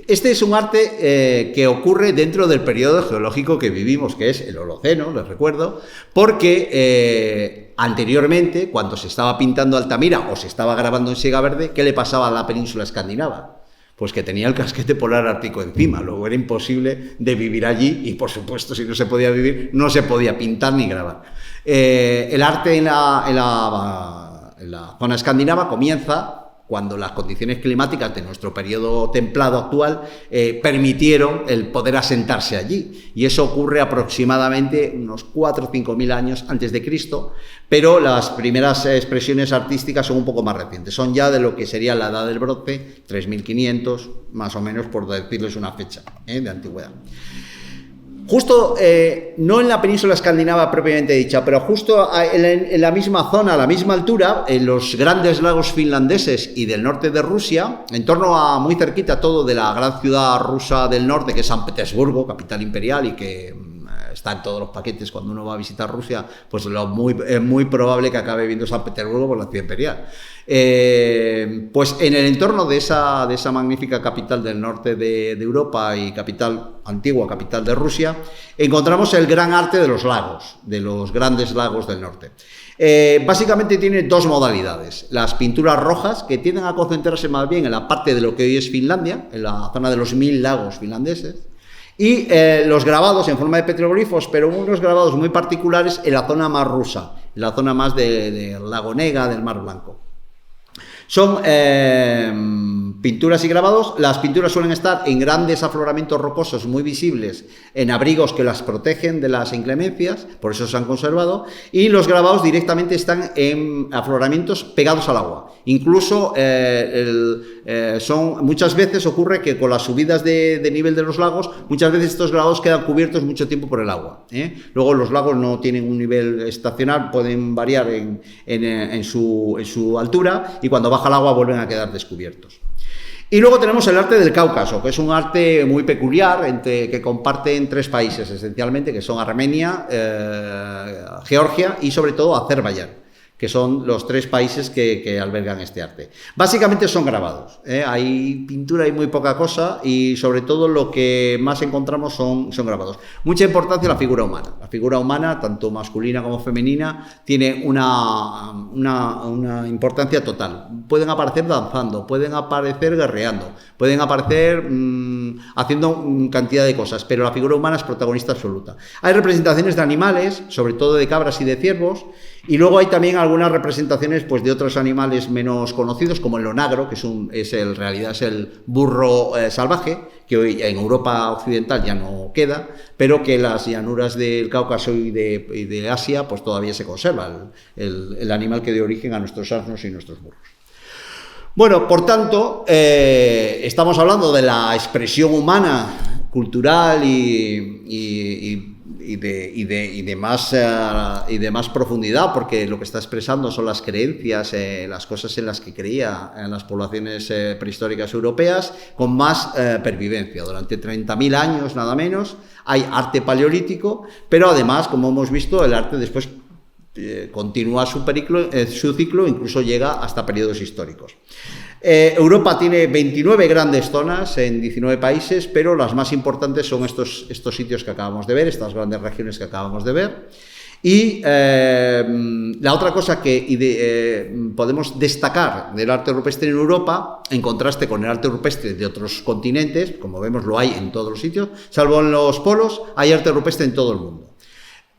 Speaker 1: Este es un arte que ocurre dentro del periodo geológico que vivimos, que es el Holoceno, les recuerdo, porque anteriormente, cuando se estaba pintando Altamira o se estaba grabando en Siega Verde, ¿qué le pasaba a la península escandinava? Pues que tenía el casquete polar ártico encima, luego era imposible de vivir allí y, por supuesto, si no se podía vivir, no se podía pintar ni grabar. El arte en la zona escandinava comienza cuando las condiciones climáticas de nuestro periodo templado actual permitieron el poder asentarse allí. Y eso ocurre aproximadamente unos 4 o 5.000 años antes de Cristo, pero las primeras expresiones artísticas son un poco más recientes. Son ya de lo que sería la Edad del Bronce, 3.500, más o menos, por decirles una fecha de antigüedad. Justo, no en la península escandinava propiamente dicha, pero justo en la misma zona, a la misma altura, en los grandes lagos finlandeses y del norte de Rusia, en torno a muy cerquita todo de la gran ciudad rusa del norte, que es San Petersburgo, capital imperial, y que está en todos los paquetes cuando uno va a visitar Rusia, pues es muy probable que acabe viendo San Petersburgo por la ciudad imperial. Pues en el entorno de esa magnífica capital del norte de Europa y antigua capital de Rusia, encontramos el gran arte de los lagos, de los grandes lagos del norte. Básicamente tiene dos modalidades: las pinturas rojas, que tienden a concentrarse más bien en la parte de lo que hoy es Finlandia, en la zona de los 1000 lagos finlandeses, y los grabados en forma de petroglifos, pero unos grabados muy particulares en la zona más rusa, en la zona más del lago Nega, del Mar Blanco. Son pinturas y grabados. Las pinturas suelen estar en grandes afloramientos rocosos muy visibles, en abrigos que las protegen de las inclemencias, por eso se han conservado, y los grabados directamente están en afloramientos pegados al agua. Incluso muchas veces ocurre que con las subidas de nivel de los lagos, muchas veces estos grabados quedan cubiertos mucho tiempo por el agua. Luego los lagos no tienen un nivel estacional, pueden variar en su altura, y cuando baja el agua vuelven a quedar descubiertos. Y luego tenemos el arte del Cáucaso, que es un arte muy peculiar que comparten 3 países esencialmente, que son Armenia, Georgia y sobre todo Azerbaiyán, que son los 3 países que albergan este arte. Básicamente son grabados, hay pintura y muy poca cosa, y sobre todo lo que más encontramos son grabados. Mucha importancia la figura humana. La figura humana, tanto masculina como femenina, tiene una importancia total. Pueden aparecer danzando, pueden aparecer guerreando, pueden aparecer haciendo cantidad de cosas, pero la figura humana es protagonista absoluta. Hay representaciones de animales, sobre todo de cabras y de ciervos, y luego hay también algunas representaciones pues, de otros animales menos conocidos, como el onagro, que en realidad es el burro salvaje, que hoy en Europa occidental ya no queda, pero que en las llanuras del Cáucaso y de Asia pues todavía se conserva, el animal que dio origen a nuestros asnos y nuestros burros. Bueno, por tanto, estamos hablando de la expresión humana, cultural y de más profundidad, porque lo que está expresando son las creencias, las cosas en las que creían las poblaciones prehistóricas europeas, con más pervivencia. Durante 30.000 años, nada menos, hay arte paleolítico, pero además, como hemos visto, el arte después continúa su ciclo, incluso llega hasta periodos históricos. Europa tiene 29 grandes zonas en 19 países, pero las más importantes son estos sitios que acabamos de ver, estas grandes regiones que acabamos de ver. Y la otra cosa que podemos destacar del arte rupestre en Europa, en contraste con el arte rupestre de otros continentes, como vemos lo hay en todos los sitios, salvo en los polos, hay arte rupestre en todo el mundo.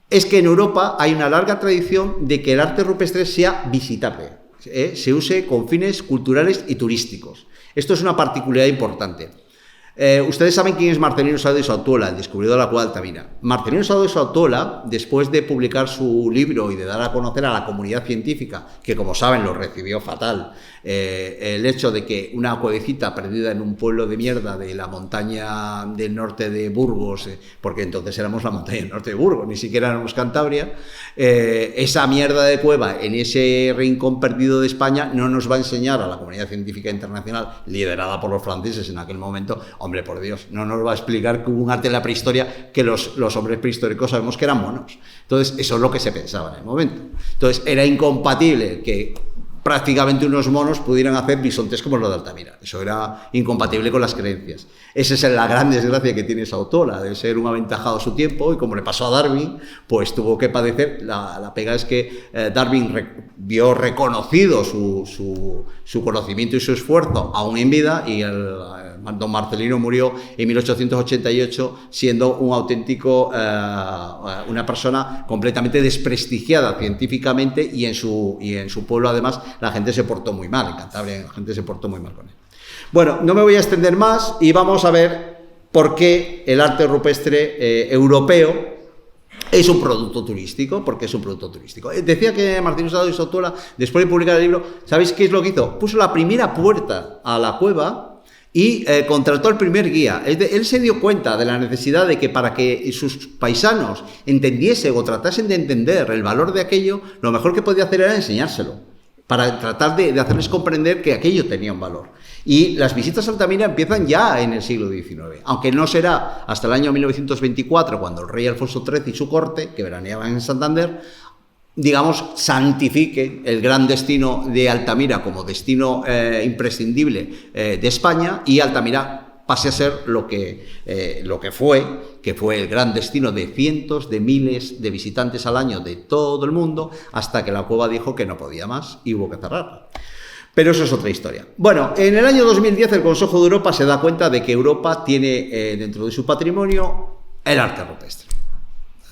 Speaker 1: Es que en Europa hay una larga tradición de que el arte rupestre sea visitable, se use con fines culturales y turísticos. Esto es una particularidad importante. Ustedes saben quién es Marcelino Sado de Sautuola, el descubridor de la cueva de Altamira. Marcelino Sado de Sautuola, después de publicar su libro y de dar a conocer a la comunidad científica, que como saben lo recibió fatal, el hecho de que una cuevecita perdida en un pueblo de mierda de la montaña del norte de Burgos, porque entonces éramos la montaña del norte de Burgos, ni siquiera éramos Cantabria, esa mierda de cueva en ese rincón perdido de España no nos va a enseñar a la comunidad científica internacional, liderada por los franceses en aquel momento. Hombre, por Dios, no nos va a explicar que hubo un arte en la prehistoria que los hombres prehistóricos sabemos que eran monos. Entonces, eso es lo que se pensaba en el momento. Entonces, era incompatible que prácticamente unos monos pudieran hacer bisontes como los de Altamira. Eso era incompatible con las creencias. Esa es la gran desgracia que tiene esa autora, de ser un aventajado a su tiempo, y como le pasó a Darwin, pues tuvo que padecer. La pega es que Darwin vio reconocido su conocimiento y su esfuerzo aún en vida, y don Marcelino murió en 1888 siendo un auténtico, una persona completamente desprestigiada científicamente, y en su pueblo además la gente se portó muy mal, en Cantabria la gente se portó muy mal con él. Bueno, no me voy a extender más y vamos a ver por qué el arte rupestre europeo es un producto turístico. Porque es un producto turístico. Decía que Martín Hurtado y Sotola, después de publicar el libro, ¿sabéis qué es lo que hizo? Puso la primera puerta a la cueva y contrató al primer guía. Él se dio cuenta de la necesidad de que, para que sus paisanos entendiesen o tratasen de entender el valor de aquello, lo mejor que podía hacer era enseñárselo, para tratar de hacerles comprender que aquello tenía un valor. Y las visitas a Altamira empiezan ya en el siglo XIX, aunque no será hasta el año 1924, cuando el rey Alfonso XIII y su corte, que veraneaban en Santander, digamos, santifique el gran destino de Altamira como destino imprescindible de España, y Altamira pase a ser lo que fue el gran destino de cientos de miles de visitantes al año de todo el mundo, hasta que la cueva dijo que no podía más y hubo que cerrarla. Pero eso es otra historia. Bueno, en el año 2010 el Consejo de Europa se da cuenta de que Europa tiene dentro de su patrimonio el arte rupestre.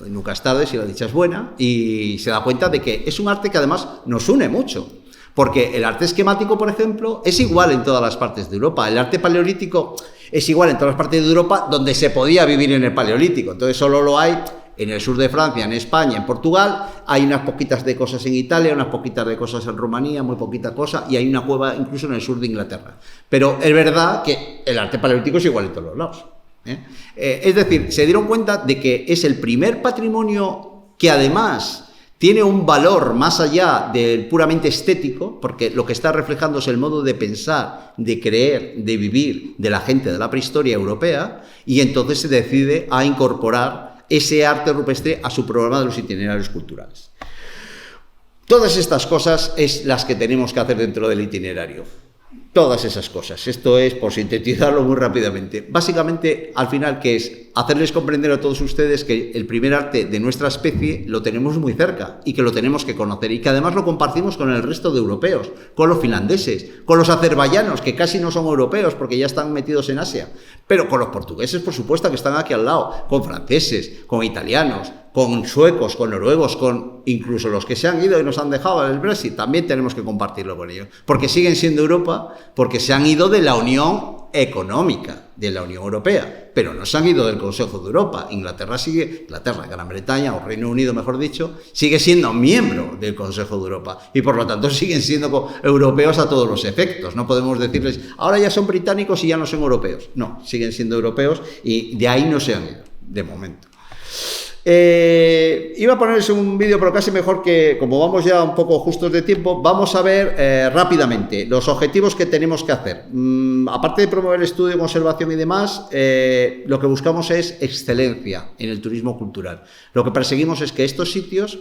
Speaker 1: Nunca es tarde si la dicha es buena, y se da cuenta de que es un arte que además nos une mucho, porque el arte esquemático, por ejemplo, es igual en todas las partes de Europa. El arte paleolítico es igual en todas las partes de Europa donde se podía vivir en el paleolítico. Entonces solo lo hay en el sur de Francia, en España, en Portugal. Hay unas poquitas de cosas en Italia, unas poquitas de cosas en Rumanía, muy poquita cosa, y hay una cueva incluso en el sur de Inglaterra. Pero es verdad que el arte paleolítico es igual en todos los lados. Es decir, se dieron cuenta de que es el primer patrimonio que además tiene un valor más allá del puramente estético, porque lo que está reflejando es el modo de pensar, de creer, de vivir de la gente de la prehistoria europea, y entonces se decide a incorporar ese arte rupestre a su programa de los itinerarios culturales. Todas estas cosas es las que tenemos que hacer dentro del itinerario. Todas esas cosas. Esto es, por sintetizarlo muy rápidamente, básicamente, al final, que es hacerles comprender a todos ustedes que el primer arte de nuestra especie lo tenemos muy cerca y que lo tenemos que conocer, y que además lo compartimos con el resto de europeos, con los finlandeses, con los azerbaiyanos, que casi no son europeos porque ya están metidos en Asia, pero con los portugueses, por supuesto, que están aquí al lado, con franceses, con italianos, con suecos, con noruegos, con incluso los que se han ido y nos han dejado en el Brexit. También tenemos que compartirlo con ellos, porque siguen siendo Europa, porque se han ido de la Unión Económica, de la Unión Europea, pero no se han ido del Consejo de Europa. Inglaterra, Gran Bretaña, o Reino Unido, mejor dicho, sigue siendo miembro del Consejo de Europa, y por lo tanto siguen siendo europeos a todos los efectos. No podemos decirles, ahora ya son británicos y ya no son europeos. No, siguen siendo europeos, y de ahí no se han ido, de momento. Iba a ponerles un vídeo, pero casi mejor, que como vamos ya un poco justos de tiempo, vamos a ver rápidamente los objetivos que tenemos que hacer. Aparte de promover el estudio, conservación y demás, lo que buscamos es excelencia en el turismo cultural. Lo que perseguimos es que estos sitios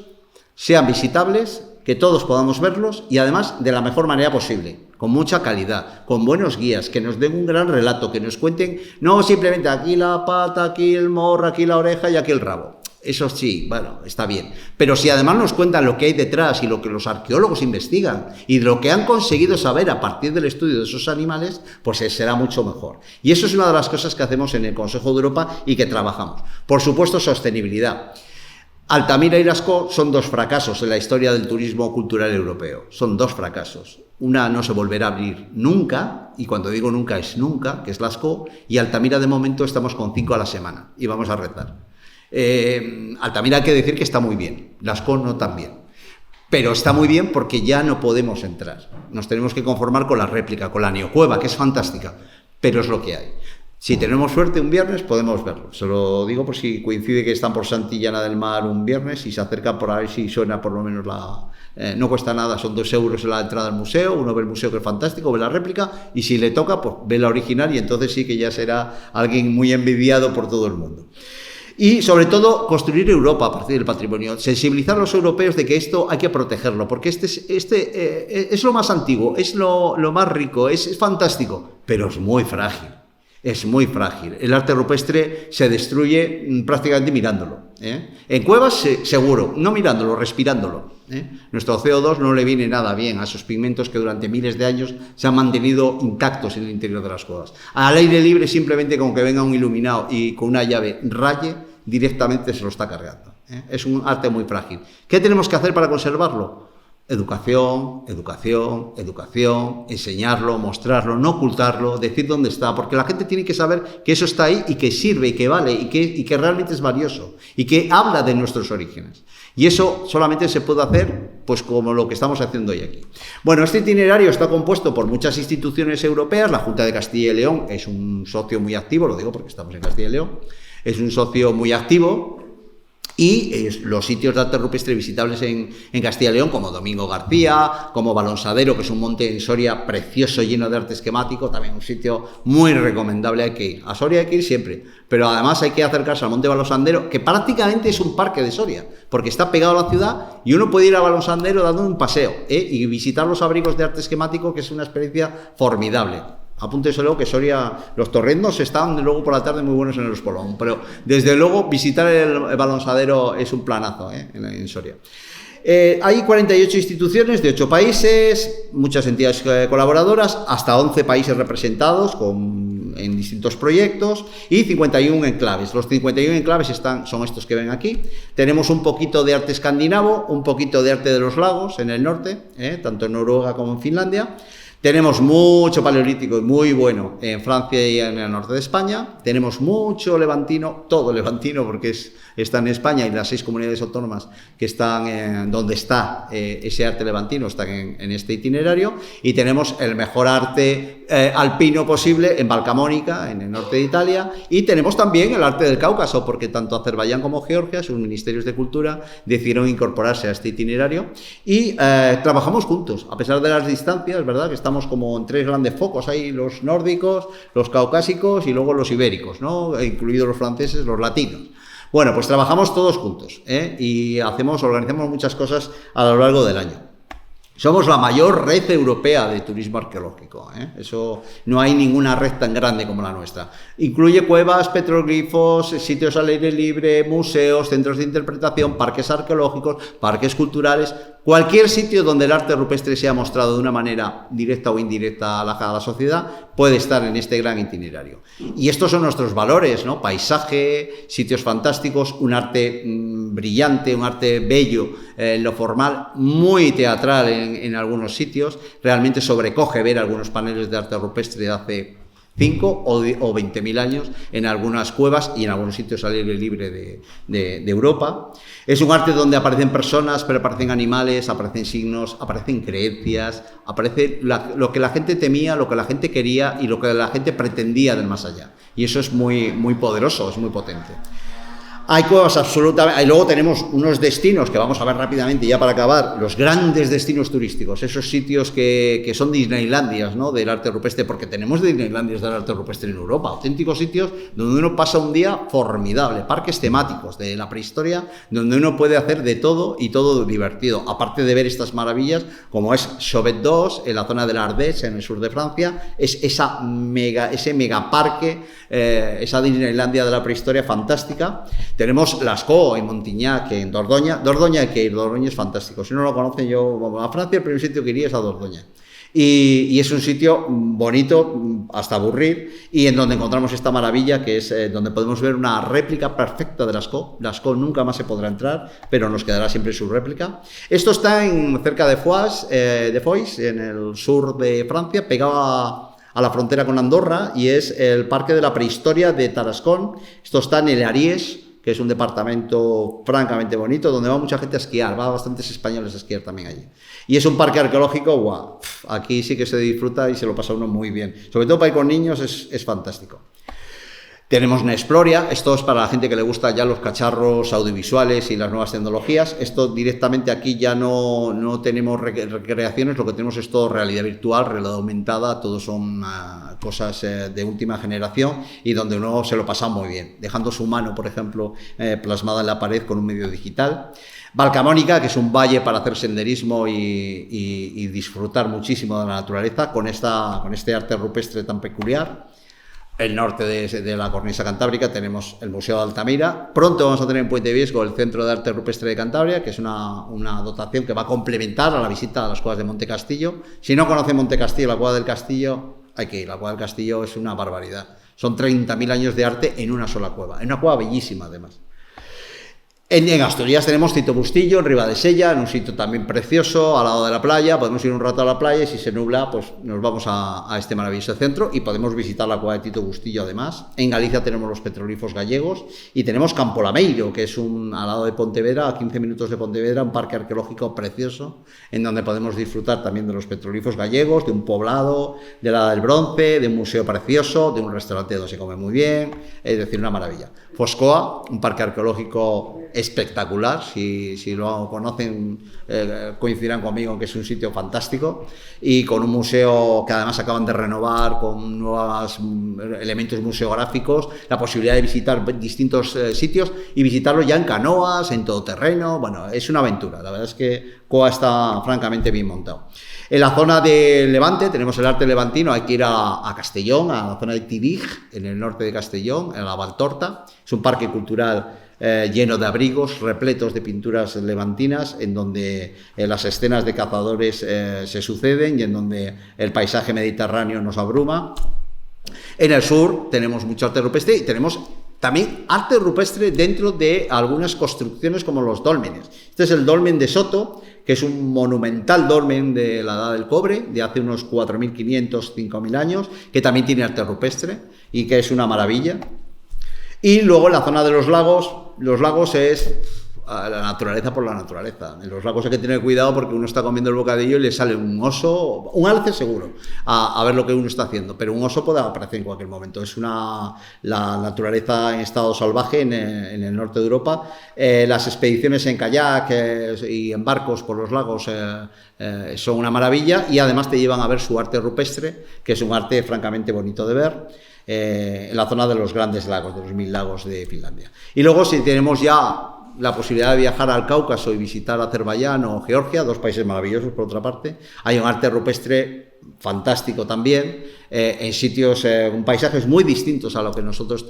Speaker 1: sean visitables, que todos podamos verlos, y además de la mejor manera posible, con mucha calidad, con buenos guías, que nos den un gran relato, que nos cuenten, no simplemente aquí la pata, aquí el morro, aquí la oreja y aquí el rabo. Eso sí, bueno, está bien. Pero si además nos cuentan lo que hay detrás y lo que los arqueólogos investigan y lo que han conseguido saber a partir del estudio de esos animales, pues será mucho mejor. Y eso es una de las cosas que hacemos en el Consejo de Europa y que trabajamos. Por supuesto, sostenibilidad. Altamira y Lascaux son dos fracasos en la historia del turismo cultural europeo. Son dos fracasos. Una no se volverá a abrir nunca, y cuando digo nunca es nunca, que es Lascaux, y Altamira de momento estamos con 5 a la semana y vamos a rezar. Altamira hay que decir que está muy bien, Lascaux no tan bien, pero está muy bien porque ya no podemos entrar, nos tenemos que conformar con la réplica, con la neocueva, que es fantástica, pero es lo que hay. Si tenemos suerte un viernes podemos verlo, se lo digo por si coincide que están por Santillana del Mar un viernes y se acercan por ahí, si suena por lo menos no cuesta nada, son 2 euros en la entrada al museo, uno ve el museo que es fantástico, ve la réplica, y si le toca pues ve la original, y entonces sí que ya será alguien muy envidiado por todo el mundo. Y sobre todo construir Europa a partir del patrimonio, sensibilizar a los europeos de que esto hay que protegerlo, porque es lo más antiguo, es lo más rico, es fantástico, pero es muy frágil. Es muy frágil. El arte rupestre se destruye prácticamente mirándolo. En cuevas seguro, no mirándolo, respirándolo. Nuestro CO2 no le viene nada bien a esos pigmentos que durante miles de años se han mantenido intactos en el interior de las cuevas. Al aire libre, simplemente con que venga un iluminado y con una llave raye, directamente se lo está cargando. Es un arte muy frágil. ¿Qué tenemos que hacer para conservarlo? Educación, educación, educación, enseñarlo, mostrarlo, no ocultarlo, decir dónde está, porque la gente tiene que saber que eso está ahí y que sirve y que vale y que realmente es valioso y que habla de nuestros orígenes. Y eso solamente se puede hacer pues como lo que estamos haciendo hoy aquí. Bueno, este itinerario está compuesto por muchas instituciones europeas. La Junta de Castilla y León es un socio muy activo, lo digo porque estamos en Castilla y León, es un socio muy activo. Y los sitios de arte rupestre visitables en Castilla y León, como Domingo García, como Balonsadero, que es un monte en Soria precioso, lleno de arte esquemático, también un sitio muy recomendable, hay que ir. A Soria hay que ir siempre, pero además hay que acercarse al monte Balonsadero, que prácticamente es un parque de Soria, porque está pegado a la ciudad y uno puede ir a Balonsadero dando un paseo y visitar los abrigos de arte esquemático, que es una experiencia formidable. Apúnteselo, que Soria, los torrendos están luego por la tarde muy buenos en el Espolón, pero desde luego visitar el Balonsadero es un planazo en Soria. Hay 48 instituciones de 8 países, muchas entidades colaboradoras, hasta 11 países representados en distintos proyectos y 51 enclaves. Los 51 enclaves son estos que ven aquí. Tenemos un poquito de arte escandinavo, un poquito de arte de los lagos en el norte, tanto en Noruega como en Finlandia. Tenemos mucho paleolítico y muy bueno en Francia y en el norte de España. Tenemos mucho levantino, todo levantino porque está en España y las 6 comunidades autónomas que están donde está ese arte levantino están en este itinerario. Y tenemos el mejor arte alpino posible en Valcamónica, en el norte de Italia. Y tenemos también el arte del Cáucaso, porque tanto Azerbaiyán como Georgia, sus ministerios de cultura, decidieron incorporarse a este itinerario. Y trabajamos juntos, a pesar de las distancias, ¿verdad? Que estamos como en 3 grandes focos, hay los nórdicos, los caucásicos y luego los ibéricos, ¿no? Incluidos los franceses, los latinos. Bueno, pues trabajamos todos juntos y organizamos muchas cosas a lo largo del año. Somos la mayor red europea de turismo arqueológico. Eso no hay ninguna red tan grande como la nuestra. Incluye cuevas, petroglifos, sitios al aire libre, museos, centros de interpretación, parques arqueológicos, parques culturales. Cualquier sitio donde el arte rupestre sea mostrado de una manera directa o indirecta a la sociedad puede estar en este gran itinerario. Y estos son nuestros valores, ¿no? Paisaje, sitios fantásticos, un arte brillante, un arte bello, lo formal, muy teatral en algunos sitios. Realmente sobrecoge ver algunos paneles de arte rupestre de hace 5 o 20.000 años en algunas cuevas y en algunos sitios al aire libre de Europa. Es un arte donde aparecen personas, pero aparecen animales, aparecen signos, aparecen creencias, aparece lo que la gente temía, lo que la gente quería y lo que la gente pretendía del más allá. Y eso es muy, muy poderoso, es muy potente. Hay cuevas absolutamente... Y luego tenemos unos destinos que vamos a ver rápidamente ya para acabar, los grandes destinos turísticos, esos sitios que son Disneylandias, ¿no? Del arte rupestre, porque tenemos Disneylandias del arte rupestre en Europa, auténticos sitios donde uno pasa un día formidable, parques temáticos de la prehistoria, donde uno puede hacer de todo y todo divertido, aparte de ver estas maravillas como es Chauvet II, en la zona del Ardèche, en el sur de Francia, es ese megaparque, esa Disneylandia de la prehistoria fantástica. Tenemos Lascaux en Montignac, en Dordoña. Dordoña hay que ir, Dordoña es fantástico. Si no lo conocen, a Francia el primer sitio que iría es a Dordoña. Y es un sitio bonito hasta aburrir y en donde encontramos esta maravilla que es donde podemos ver una réplica perfecta de Lascaux. Lascaux nunca más se podrá entrar, pero nos quedará siempre su réplica. Esto está cerca de Foix, en el sur de Francia, pegado a la frontera con Andorra, y es el Parque de la Prehistoria de Tarascón. Esto está en el Ariège, que es un departamento francamente bonito, donde va mucha gente a esquiar, va bastantes españoles a esquiar también allí. Y es un parque arqueológico, wow, aquí sí que se disfruta y se lo pasa uno muy bien. Sobre todo para ir con niños es fantástico. Tenemos Nexploria, esto es para la gente que le gusta ya los cacharros audiovisuales y las nuevas tecnologías. Esto directamente aquí ya no tenemos recreaciones, lo que tenemos es todo realidad virtual, realidad aumentada, todo son cosas de última generación y donde uno se lo pasa muy bien, dejando su mano, por ejemplo, plasmada en la pared con un medio digital. Valcamónica, que es un valle para hacer senderismo y disfrutar muchísimo de la naturaleza con este arte rupestre tan peculiar. El norte de la cornisa cantábrica tenemos el Museo de Altamira. Pronto vamos a tener en Puente Viesgo el Centro de Arte Rupestre de Cantabria, que es una dotación que va a complementar a la visita a las cuevas de Monte Castillo. Si no conocen Monte Castillo, la cueva del Castillo, hay que ir. La cueva del Castillo es una barbaridad. Son 30.000 años de arte en una sola cueva. En una cueva bellísima, además. En Asturias tenemos Tito Bustillo, en Ribadesella, en un sitio también precioso, al lado de la playa. Podemos ir un rato a la playa y si se nubla, pues nos vamos a este maravilloso centro y podemos visitar la cueva de Tito Bustillo además. En Galicia tenemos los petroglifos gallegos y tenemos Campo Lameiro, que es al lado de Pontevedra, a 15 minutos de Pontevedra, un parque arqueológico precioso, en donde podemos disfrutar también de los petroglifos gallegos, de un poblado, de la Edad del Bronce, de un museo precioso, de un restaurante donde se come muy bien, es decir, una maravilla. Foscoa, un parque arqueológico espectacular, si lo conocen coincidirán conmigo en que es un sitio fantástico y con un museo que además acaban de renovar con nuevos elementos museográficos, la posibilidad de visitar distintos sitios y visitarlos ya en canoas, en todoterreno. Bueno, es una aventura, la verdad es que Coa está francamente bien montado. En la zona de Levante tenemos el arte levantino, hay que ir a Castellón, a la zona de Tirig, en el norte de Castellón, en la Valtorta. Es un parque cultural lleno de abrigos, repletos de pinturas levantinas, en donde las escenas de cazadores se suceden y en donde el paisaje mediterráneo nos abruma. En el sur tenemos mucho arte rupestre y tenemos también arte rupestre dentro de algunas construcciones como los dólmenes. Este es el dolmen de Soto, que es un monumental dolmen de la Edad del Cobre, de hace unos 4.500, 5.000 años, que también tiene arte rupestre y que es una maravilla. Y luego en la zona de los lagos es la naturaleza por la naturaleza. En los lagos hay que tener cuidado porque uno está comiendo el bocadillo y le sale un oso, un alce seguro, a ver lo que uno está haciendo, pero un oso puede aparecer en cualquier momento. Es la naturaleza en estado salvaje en el norte de Europa. Las expediciones en kayak y en barcos por los lagos son una maravilla y además te llevan a ver su arte rupestre, que es un arte francamente bonito de ver. En la zona de los grandes lagos, de los 1000 lagos de Finlandia. Y luego si tenemos ya la posibilidad de viajar al Cáucaso y visitar Azerbaiyán o Georgia, dos países maravillosos por otra parte, hay un arte rupestre fantástico también, en sitios, con paisajes muy distintos a lo que nosotros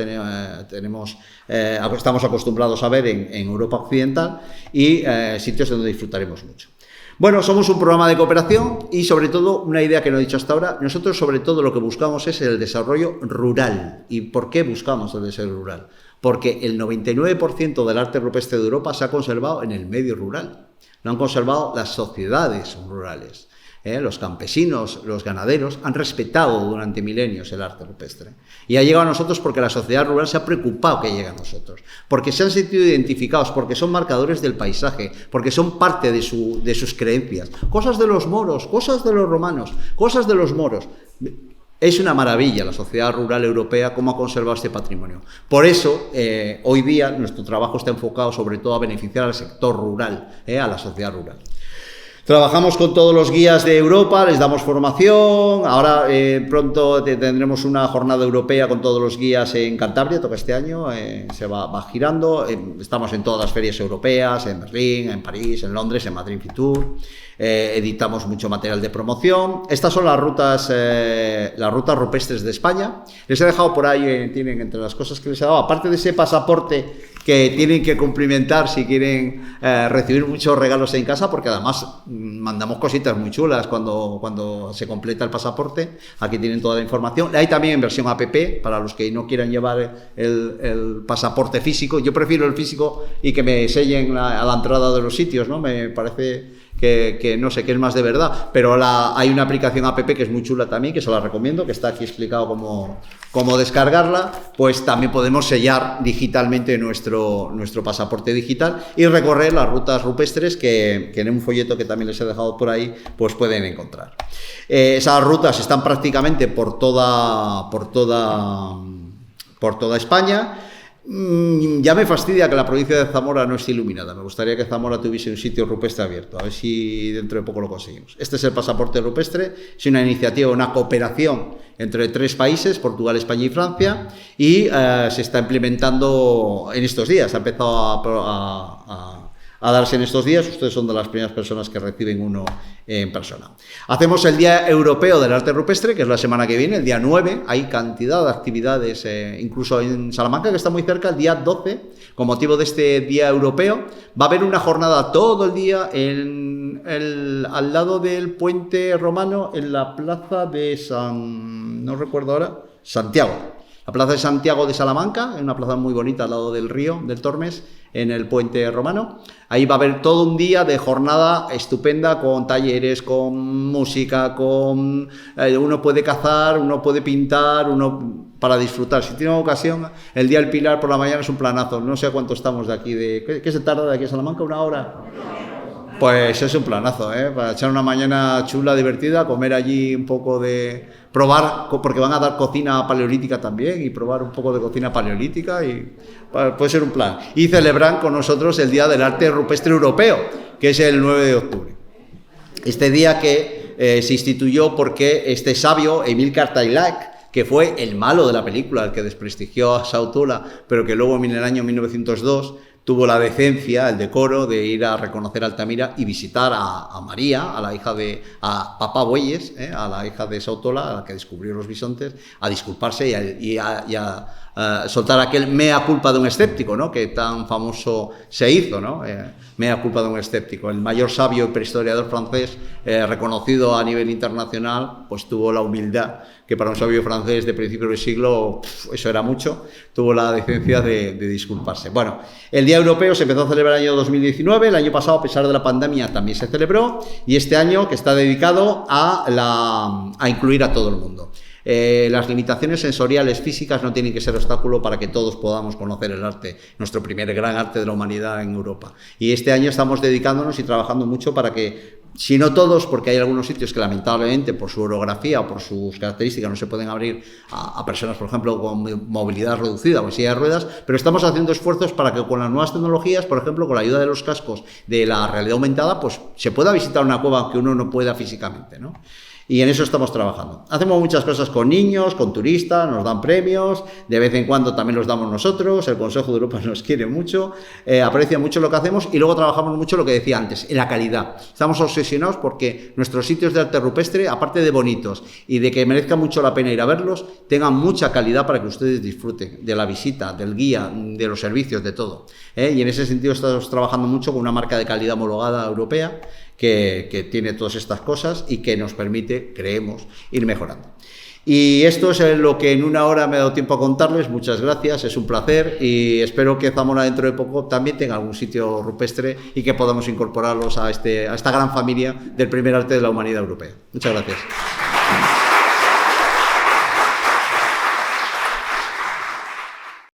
Speaker 1: estamos acostumbrados a ver en Europa occidental y sitios donde disfrutaremos mucho. Bueno, somos un programa de cooperación y sobre todo, una idea que no he dicho hasta ahora, nosotros sobre todo lo que buscamos es el desarrollo rural. ¿Y por qué buscamos el desarrollo rural? Porque el 99% del arte rupestre de Europa se ha conservado en el medio rural. Lo han conservado las sociedades rurales. Los campesinos, los ganaderos han respetado durante milenios el arte rupestre y ha llegado a nosotros porque la sociedad rural se ha preocupado que llegue a nosotros, porque se han sentido identificados, porque son marcadores del paisaje, porque son parte de sus creencias, cosas de los moros, cosas de los romanos, cosas de los moros. Es una maravilla la sociedad rural europea cómo ha conservado este patrimonio. Por eso, hoy día nuestro trabajo está enfocado sobre todo a beneficiar al sector rural, a la sociedad rural. Trabajamos con todos los guías de Europa, les damos formación. Ahora pronto tendremos una jornada europea con todos los guías en Cantabria, toca este año, se va girando. Estamos en todas las ferias europeas, en Berlín, en París, en Londres, en Madrid Fitur. Editamos mucho material de promoción. Estas son las rutas rupestres de España. Les he dejado por ahí, tienen entre las cosas que les he dado, aparte de ese pasaporte que tienen que cumplimentar si quieren recibir muchos regalos en casa, porque además mandamos cositas muy chulas cuando se completa el pasaporte. Aquí tienen toda la información. Hay también en versión app para los que no quieran llevar el pasaporte físico. Yo prefiero el físico y que me sellen a la entrada de los sitios, ¿no? Me parece que no sé qué es más de verdad, pero hay una aplicación app que es muy chula también, que se la recomiendo, que está aquí explicado cómo descargarla. Pues también podemos sellar digitalmente nuestro pasaporte digital y recorrer las rutas rupestres que en un folleto que también les he dejado por ahí, pues pueden encontrar. Esas rutas están prácticamente por toda por toda España. Ya me fastidia que la provincia de Zamora no esté iluminada. Me gustaría que Zamora tuviese un sitio rupestre abierto. A ver si dentro de poco lo conseguimos. Este es el pasaporte rupestre. Es una iniciativa, una cooperación entre 3 países, Portugal, España y Francia, y se está implementando en estos días. Ha empezado a darse en estos días. Ustedes son de las primeras personas que reciben uno en persona. Hacemos el Día Europeo del Arte Rupestre, que es la semana que viene, el día 9. Hay cantidad de actividades, incluso en Salamanca, que está muy cerca, el día 12, con motivo de este Día Europeo. Va a haber una jornada todo el día al lado del puente romano, en la plaza de no recuerdo ahora, Santiago. La plaza de Santiago de Salamanca, en una plaza muy bonita al lado del río, del Tormes, en el puente romano. Ahí va a haber todo un día de jornada estupenda, con talleres, con música, uno puede cazar, uno puede pintar, para disfrutar. Si tiene ocasión, el Día del Pilar por la mañana es un planazo. No sé a cuánto estamos de aquí. ¿Qué se tarda de aquí a Salamanca? ¿1 hora? Pues es un planazo, para echar una mañana chula, divertida, comer allí un poco probar, porque van a dar cocina paleolítica también, y probar un poco de cocina paleolítica, y puede ser un plan. Y celebran con nosotros el Día del Arte Rupestre Europeo, que es el 9 de octubre. Este día que se instituyó porque este sabio, Emilcar Tailac, que fue el malo de la película, el que desprestigió a Sautula, pero que luego en el año 1902 tuvo la decencia, el decoro de ir a reconocer a Altamira y visitar a María, a Papá Bueyes, a la hija de Sautula, a la que descubrió los bisontes, a disculparse y a soltar aquel mea culpa de un escéptico, ¿no?, que tan famoso se hizo, ¿no? Mea culpa de un escéptico. El mayor sabio y prehistoriador francés, reconocido a nivel internacional, pues tuvo la humildad, que para un sabio francés de principios del siglo, eso era mucho, tuvo la decencia de disculparse. Bueno, el Día Europeo se empezó a celebrar el año 2019, el año pasado, a pesar de la pandemia, también se celebró, y este año, que está dedicado a incluir a todo el mundo. Las limitaciones sensoriales físicas no tienen que ser obstáculo para que todos podamos conocer el arte, nuestro primer gran arte de la humanidad en Europa. Y este año estamos dedicándonos y trabajando mucho para que, si no todos, porque hay algunos sitios que lamentablemente por su orografía o por sus características no se pueden abrir a personas, por ejemplo, con movilidad reducida o en silla de ruedas, pero estamos haciendo esfuerzos para que con las nuevas tecnologías, por ejemplo, con la ayuda de los cascos de la realidad aumentada, pues se pueda visitar una cueva aunque uno no pueda físicamente, ¿no? Y en eso estamos trabajando. Hacemos muchas cosas con niños, con turistas, nos dan premios, de vez en cuando también los damos nosotros, el Consejo de Europa nos quiere mucho, aprecia mucho lo que hacemos, y luego trabajamos mucho lo que decía antes, en la calidad. Estamos obsesionados porque nuestros sitios de arte rupestre, aparte de bonitos y de que merezca mucho la pena ir a verlos, tengan mucha calidad para que ustedes disfruten de la visita, del guía, de los servicios, de todo. Y en ese sentido estamos trabajando mucho con una marca de calidad homologada europea, que tiene todas estas cosas y que nos permite, creemos, ir mejorando. Y esto es lo que en 1 hora me ha dado tiempo a contarles. Muchas gracias, es un placer, y espero que Zamora dentro de poco también tenga algún sitio rupestre y que podamos incorporarlos a esta gran familia del primer arte de la humanidad europea. Muchas gracias.